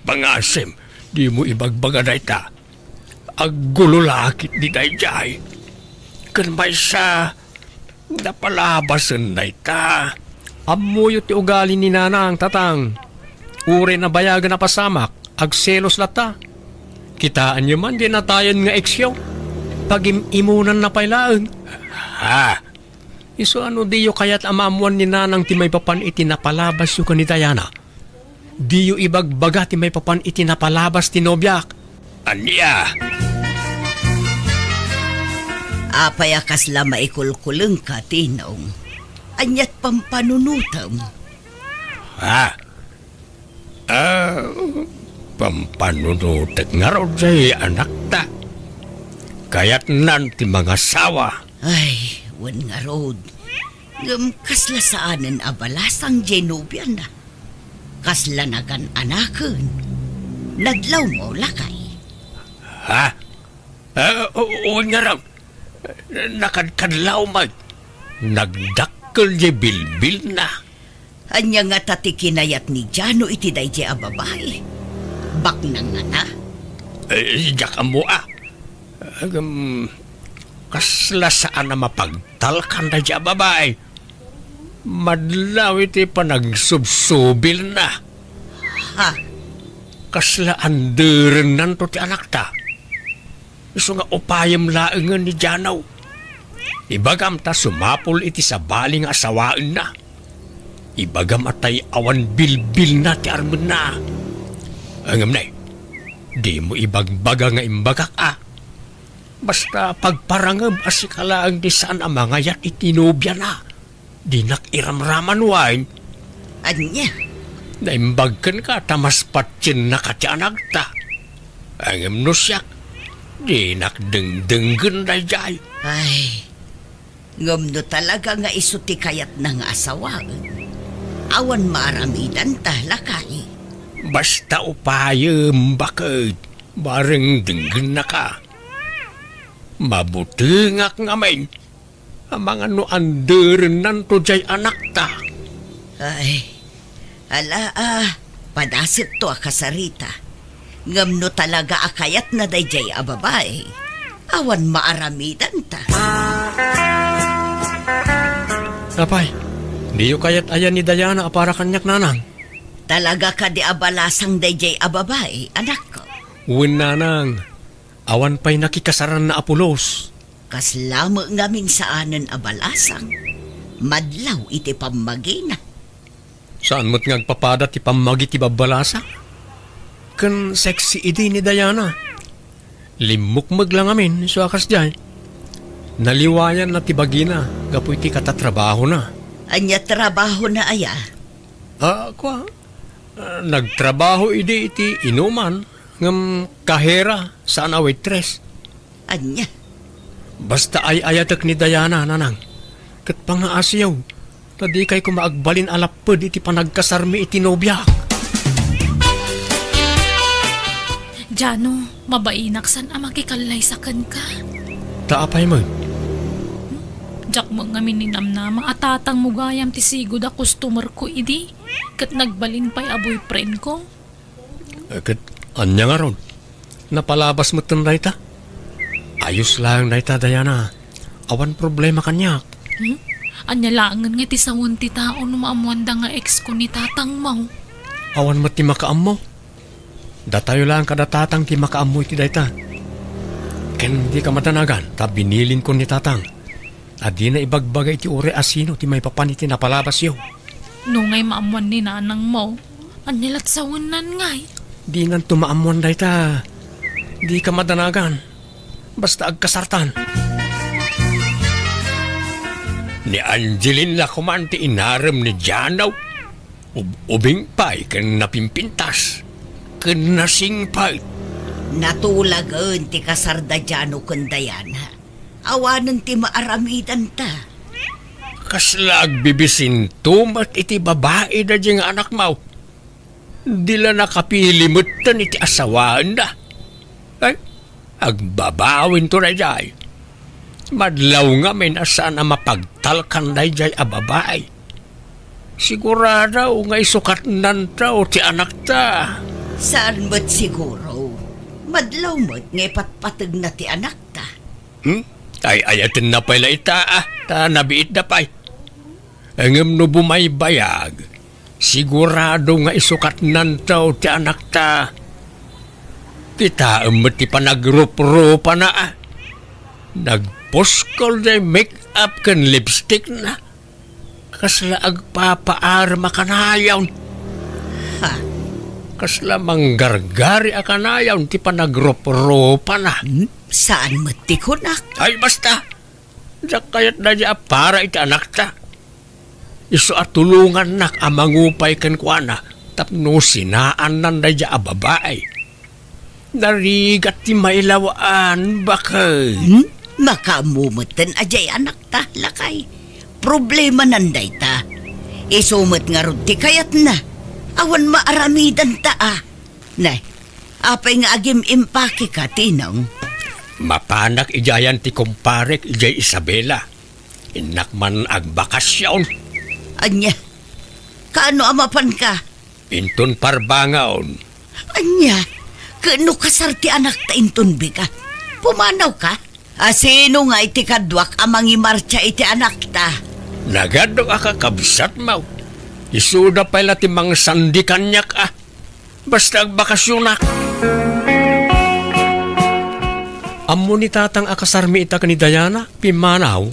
pangasim, di mo ibagbaga dayta. Agululakit di dayjay. Kan may sa napalabasan na ita. Amuyo ti ugali ni nanang, tatang. Ure na bayagan na pasamak, agselos lata. Kitaan nyo man, di na tayon nga eksyo. Pag-imunan na pailaan. Iso ano diyo kaya't amamuan ni nanang ti may papan iti napalabas yu ka ni Diana. Diyo ibagbaga ti may papan iti napalabas ti nobyak. Anya? Apayakas la maikulkuleng ka, tinong. Anyat pampanunutam. Pampanunutak nga raw jay anak ta. Kaya't nan ti mga sawa. Ay, wan nga rod. Kasla saanan abalasang Genubian na. Kasla nagan anakan. Nadlaw mo lakay. Oo nga raw. Nakadkadlaw mag. Nagdakkel je bilbil na. Anya nga tatikinayat ni Jano iti dayjay a babae. Bak na nga na. Diyak mo kasla saan na mapagtalkan na dya babae. Madlaw iti panagsubsubil na. Kasla anderen nan to ti anak ta. Iso nga upayam laengan ni Janaw. Ibagam ta sumapol iti sa baling asawaan na. Ibagam atay awan bilbil na ti armen na. Angam na, di mo ibagbaga nga imbagak Basta pagparangam asikala ang di saan ang mga yat itinubya na. Di nakiramraman wine. Anya, Naimbagkan ka tamas patsin na katyanag ta. Angam no siyak, di nakdengdenggen na jay. ay, ngumno talaga nga isuti kayat ng asawaan. Awan maaramidan ta, lakay. Basta upayem bakit bareng denggen na ka. Mabutengak ngamen. Ang mga no anderen nanto jay anak ta. Ay, ala padasit to akasarita. Ngamno talaga akayat na dayjay a babae. Awan maaramidan ta. Apay, di yu kayat ayan ni Dayana para kanyak nanang. Talaga ka di abalasang dayjay a babae, anak ko. Uwin nanang, awan pa'y nakikasaran na apulos. Kas lamo ngamin saanan abalasang. Madlaw iti pamagina. Saan mo't ngagpapada ti pamagi ti babalasa? Kan sexy idi ni Dayana. Limukmag lang amin, so akas dyan. Naliwayan na ti bagina, gapoy ti katatrabaho na. Anya trabaho na aya. Nagtrabaho idi iti inuman, ngam kahera saan a waitress. Anya, Basta ay ayatak ni Dayana, nanang. Kat pangaasyaw, tadi kay kumaagbalin alapod iti panagkasarmi iti nobya. Jano, mabainak san amakikalay sa kan ka. Taapay mo. Jak mo nga mininamnama atatang mo gayam ti sigod a customer ko idi. Kat nagbalin pa'y a boyfriend ko. Kat anya nga ron. Napalabas mo tan dayta. Ayos lang dayta, Dayana. Awan problema kanyak. Anya langan nga ti sawon ti tao no maamuanda nga ex ko ni tatang mo. Awan mo ti makaam mo. Datayo lang kada tatang ti makaam mo iti dayta. Ken di ka matanagan, ta binilin ko ni tatang. Adi na ibagbagay ti ure asino ti may papan iti napalabas yo. No ngay maamuan ni nanang mo. Anya lat sawonan ngay. Di nga tumaamuan dayta. Di ka matanagan. Basta agkasartan. Ni Angeline la kumanti inarem ni Janaw. Ubing pa'y kan napimpintas. Kan nasingpay. natulagan ti kasardajano kun Dayana. Awanan ti maaramidan ta. Kaslag bibisin tumat iti babae na diyang anak mo. Dila nakapilimutan iti asawaan na. Ay, agbabawin to na jay. Madlaw nga may asaan na mapagtalkan na jay a babae. Sigurado nga isukat nantaw ti anak ta. Saan mo't siguro? Madlaw mo't ngay patpatag na ti anak ta. Ay ayatin na pala ita ta nabiit na pa'y. Angam no bumaybayag. Sigurado nga isukat nantaw ti anak ta. Kita ti panagrup-rupa na Nagposkol na make-up kan lipstick na. Kasla agpapaarma kanayaw. Ha? Kasla manggargari a kanayaw ti panagrup-rupa na. Saan mo't ti kunak? Ay basta. Diyak kayat na diya para iti anak ta. Iso at tulungan nak amangupay kan kuana. Tapno sinaan nan na diya a babae. Narigat ti mailawaan bakay. Makamumutan ajay anak ta, lakay. Problema nanday ta. Isumot nga rod ti kayat na. Awan maaramidan ta Nay, apay nga agim impake ka, tinong. Mapanak ijayan ti kumparek ijay Isabela. Inak man agbakasyon. Anya, kaano amapan ka? Intun parbangaon. Anya, kaano kasar ti anak ta intun bika? Pumanaw ka? Sino nga iti kadwak amang imarcha iti anak ta? Nagadok akakabsat mo. Isuda pala ti mga sandi kanyak Basta agbakasyonak. Amo ni tatang akasarmi ita ni Dayana, pimanaw.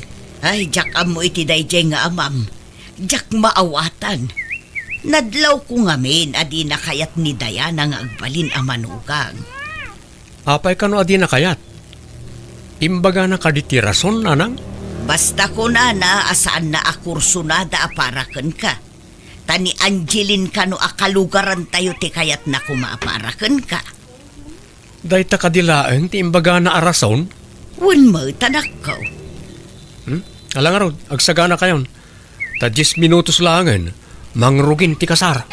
Ay, jak amo iti dayjay nga amam. Jak maawatan. Nadlaw ko ngamin adi nakayat ni Diana nga agbalin ang manugang. Apay ka no adi na kayat. Imbaga na kaditi rason, nanang. Basta ko na asaan na akursunada aparaken ka. Tani Angeline ka no akalugaran tayo ti kayat na kumaaparaken ka. Dahita kadilaeng ti imbaga na arason. Wan mo tanak ko. Alang arod, agsagana kayon. Ta 10 minutos langan, mangrugin ti kasar.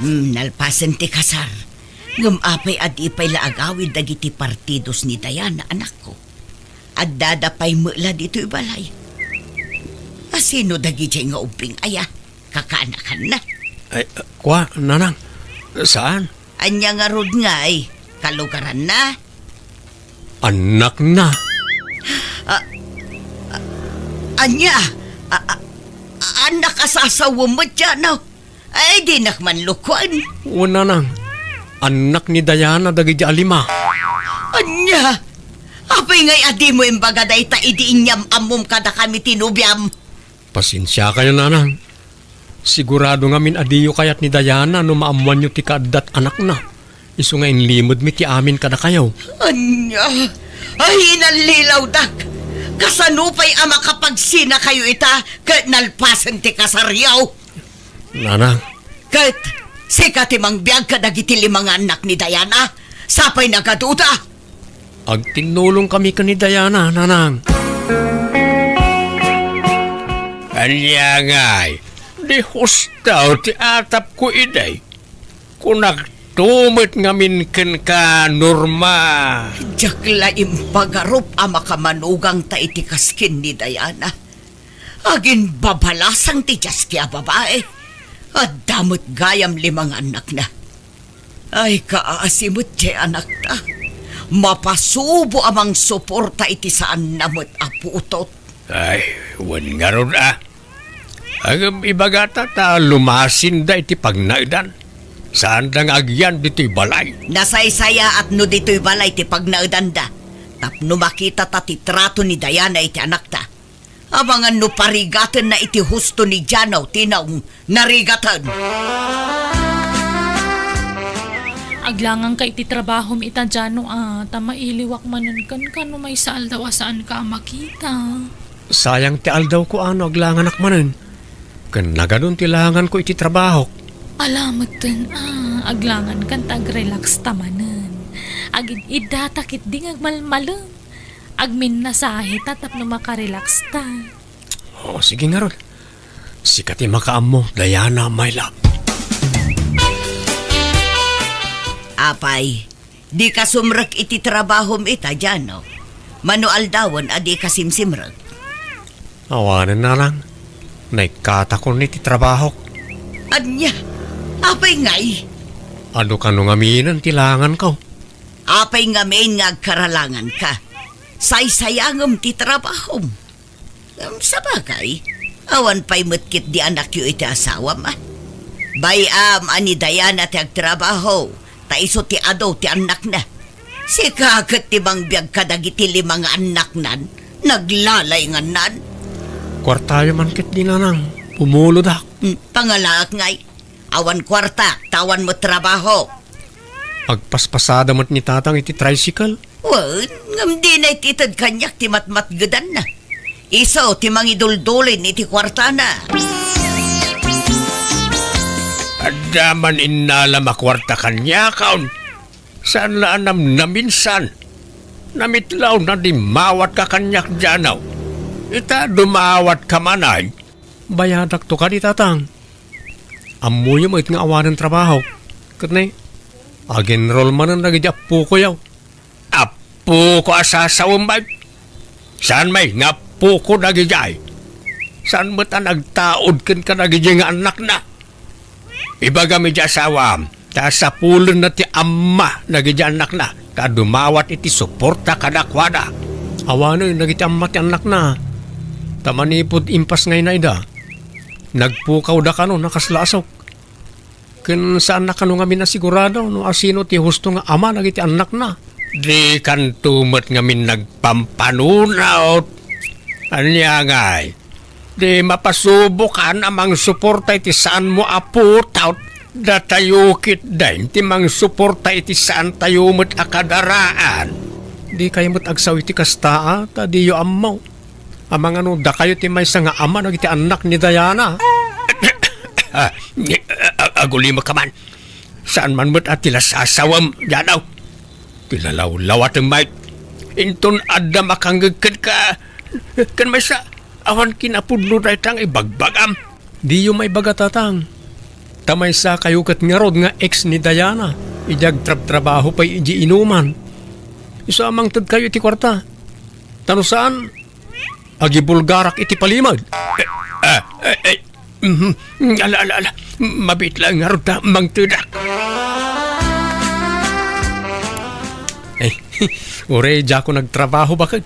Nalpasan ti kasar. Ngumapay adipay laagawid dagiti partidos ni Diana anak ko. At dadapay mula dito ibalay. Asino dagiti nga uping aya, kakaanakan na. Ay, kwa, nanang. Saan? Anya nga rod nga ay, kalugaran na. Anak na. Anya, anak asasawa mo dyan, no? Ay, di nakmanlukuan. O nanang, anak ni Diana dagiti alima. Anya, apay ngay adi mo imbaga day ta idi inyam amom kada kami tinubyam. Pasensya kayo, nanang. Sigurado nga min adiyo kayat ni Diana no maamuan nyo ti kaadat anak na. Isu nga inlimod mi ti amin kada kayo. Anya, ay inalilaw dak. Kasanupay ama kapag sina kayo ita, kat nalpasan ti kasaryaw. Nanang, Kat, sika ti mangbiyag ka dagiti limang anak ni Diana, sapay nagaduda. agtinulong kami ka ni Diana, nanang. Anya nga'y, di hustaw ti atap ko iday. Kunagtumit ngamin ken ka, Norma. Jakla impagarup ama kamanugang ta iti kaskin ni Diana. Agin babalasang ti kya babae. At damot gayam limang anak na. Ay kaasimot ti anak ta. Mapasubo amang suporta iti saan namot aputot. Ay, wan nga ron Agam ibagata ta lumasin da iti pagnaidan. Saan dang agyan dito'y balay? Nasaysaya at no dito'y balay ti pagnaudanda. Tapno makita ta ti trato ni Diana iti anak ta. Abangan no parigatan na iti husto ni Janaw tinaong narigatan. Aglangan ka iti trabaho mi ita Jano tama iliwak manan kan no may saal daw saan ka makita. Sayang ti aldaw ko ano aglangan akmanen. Kan nagadun ti langan ko iti trabaho. Alamat dun aglangan kan tag-relax tamanan. Agin idatakit ding agmalmalang. Agmin na sahit at no makarelax ta. Oh, sige nga ron. Sikati makaam mo, Diana, my love. Apay, di ka sumrek iti trabaho ita Jano. Manual dawon adi ka simsimrek. Awanan na lang. Naikata ko ni ti trabaho. Anya, apay ngay. Ano ka nung aminan tilangan ko? Apay nga main nga agkaralangan ka. Saysayangam ti trabaho. Sa bagay, awan pa'y mutkit di anak yu iti asawa ma. Bayam ani Diana ti agtrabaho, taiso ti ado ti anak na. Si kakat ti bang biyag kadagiti limang anak nan, naglalay nga nan. Kwartayo man kit di nanang. Pumulod ak. Pangalaak ngay, awan kwarta, tawan mo trabaho. Agpaspasada mo't ni tatang iti tricycle. Wan, ngam di na ititad kanyak ti matmatgadan na. Iso ti mangiduldulin iti kwarta na. Adaman inala makwarta kanya kaon. Saan laanam na minsan? Namitlaw na di mawat ka kanyak Janaw. Ita dumawat ka manay. Bayadak to ka di tatang. Amuyo mo it nga awanan trabaho. Katnay, aginroll man ang nagidi apu ko yaw. Apu ko asasawang bay. Saan may nga apu ko nagijay? Saan mo ta nagtaod kan ka nagidi nga anak na? Ibaga mi di asawam. Ta sa pulon na ti amma nagidi anak na. Ta dumawat iti suporta kadakwada. Awano yung nagiti amma ti anak na. Tamanipod impas ngay na ida. Nagpukaw da ka no, nakaslasok. Kun saan na kano nga minasigurado, no asino ti husto nga ama nagiti anak na. Di kan tumet nga min nagpampanunaw. Anya ngay, di mapasubukan amang suporta iti saan mo aputout. Datayukit din, ti mang suporta iti saan tayo mo't akadaraan. Di kayo mo't agsaw iti kastaa, ta di yo amaw. Amang ano, da kayo ti may nga ama nagiti anak ni Diana. Agulima ka man. Saan man mo't at tila sasawam, Janaw. Tilalaw-lawat ang mic. Inton adda makanggagkad ka. Kan may sa awan kinapudlo na itang ibagbagam. Di yung may bagatatang. Tamay sa kayukat nga rod nga ex ni Diana. Ijag trabaho pa iji inuman. Isa amang tad kayo iti kwarta. Tano saan? Agi bulgarak iti palimad. Ala. Mabit lang nga rod na mang tudak. Ure, dya ko nagtrabaho bakit?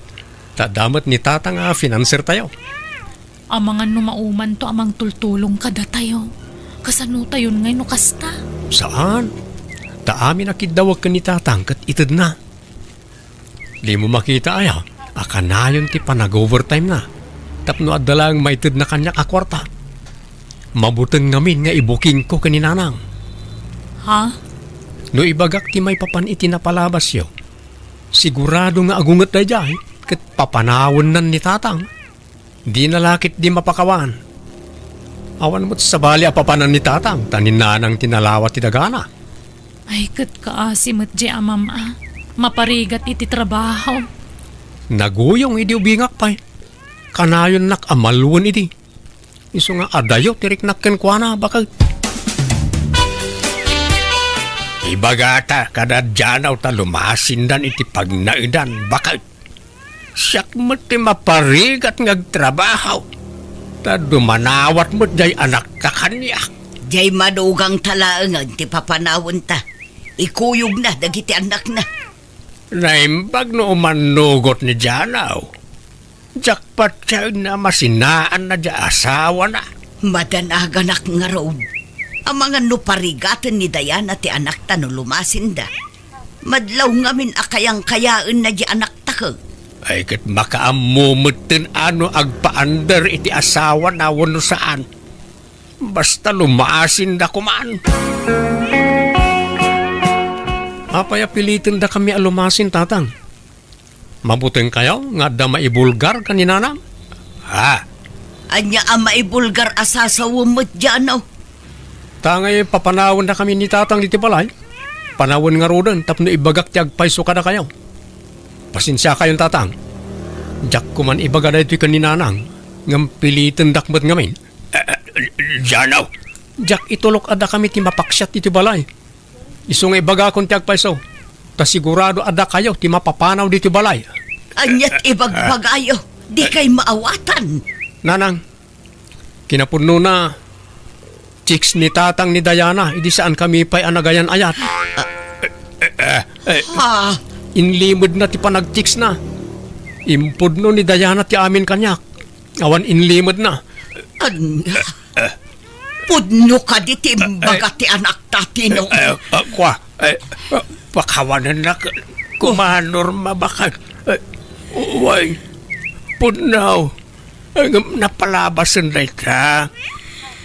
Tadamat ni tata nga financer tayo. Amangan no mauman to amang tultulong kada tayo. Kasano tayo ngay no kasta? Saan? Taamin nakidawag ka ni tatang kat itad na. Di mo makita aya, akanayon ti panag-overtime na. Tapno adalang maitid na kanya akwarta. Mabutang ngamin nga ibuking ko kaninanang. Ha? No ibagak ti may papan iti napalabas yo. Sigurado nga agungat na dyan, kat papanawon nan ni tatang. Di nalakit di mapakawan. Awan mo't sabali a papanan ni tatang, tanin nanang tinalawat ti dagana. Ay kat kaasimot di amam maparigat iti trabaho. Naguyong idi ubingak pa. Kanayon nak amalwon idi. Iso nga adayo tirik nakken kwa na bakag. Ibagata kada Janaw ta lumasindan iti pagnaidan bakag. Siyak mo ti maparigat ngagtrabaho. Ta dumanawat mo jay anak ka kanya. Jay madugang talaangan ti papanawon ta. Ikuyog na dagiti anak na. Naimbag no umanugot ni Janaw. Jakpat siya na masinaan na dya asawa na. Madanaganak nga road. Ang mga nuparigatan ni Diana ti anak ta no lumasinda. Madlaw ngamin akayang kayaan na di anak ta ka. Ay kat makaamumutin ano agpaandar iti asawa na wano saan. Basta lumaasin da kumaan. Apaya pilitin da kami alumasin tatang. Mabuting kayo nga da maibulgar kaninanang. Ha? Anya ang maibulgar asasawam mo't Janaw. Tangay papanawon na kami ni tatang diti balay. Panawon nga rodan tapno ibagak ti agpayso ka na kayo. Pasensya kayong tatang. Jak ko man ibaga na ito'y kaninanang ngam pilitin dakmat ngamin. Janaw. Jak itulok ada kami ti mapaksyat iti balay. Iso nga ibaga kong ti agpayso. Ta sigurado ada kayo ti mapapanaw diti balay. Anyat ibagbagayo. Di kay maawatan. Nanang, kinapuno na chicks ni tatang ni Diana, idi saan kami pa'y anagayan ayat. Ha? Inlimod na ti panag-chicks na. Impudno ni Diana ti amin kanyak. Awan inlimod na. Anya? Pudno ka di ti imbaga ti anak tatino. Pakawanan na kumanor mabakan. Uway, pudnaw. Napalabasan na ita.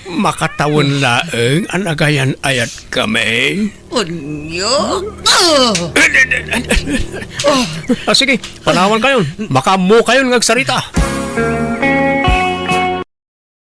Makatawon laeng anagayan ayat kami. Unyo? Sige, panawan kayon. Makamu kayon ngagsarita.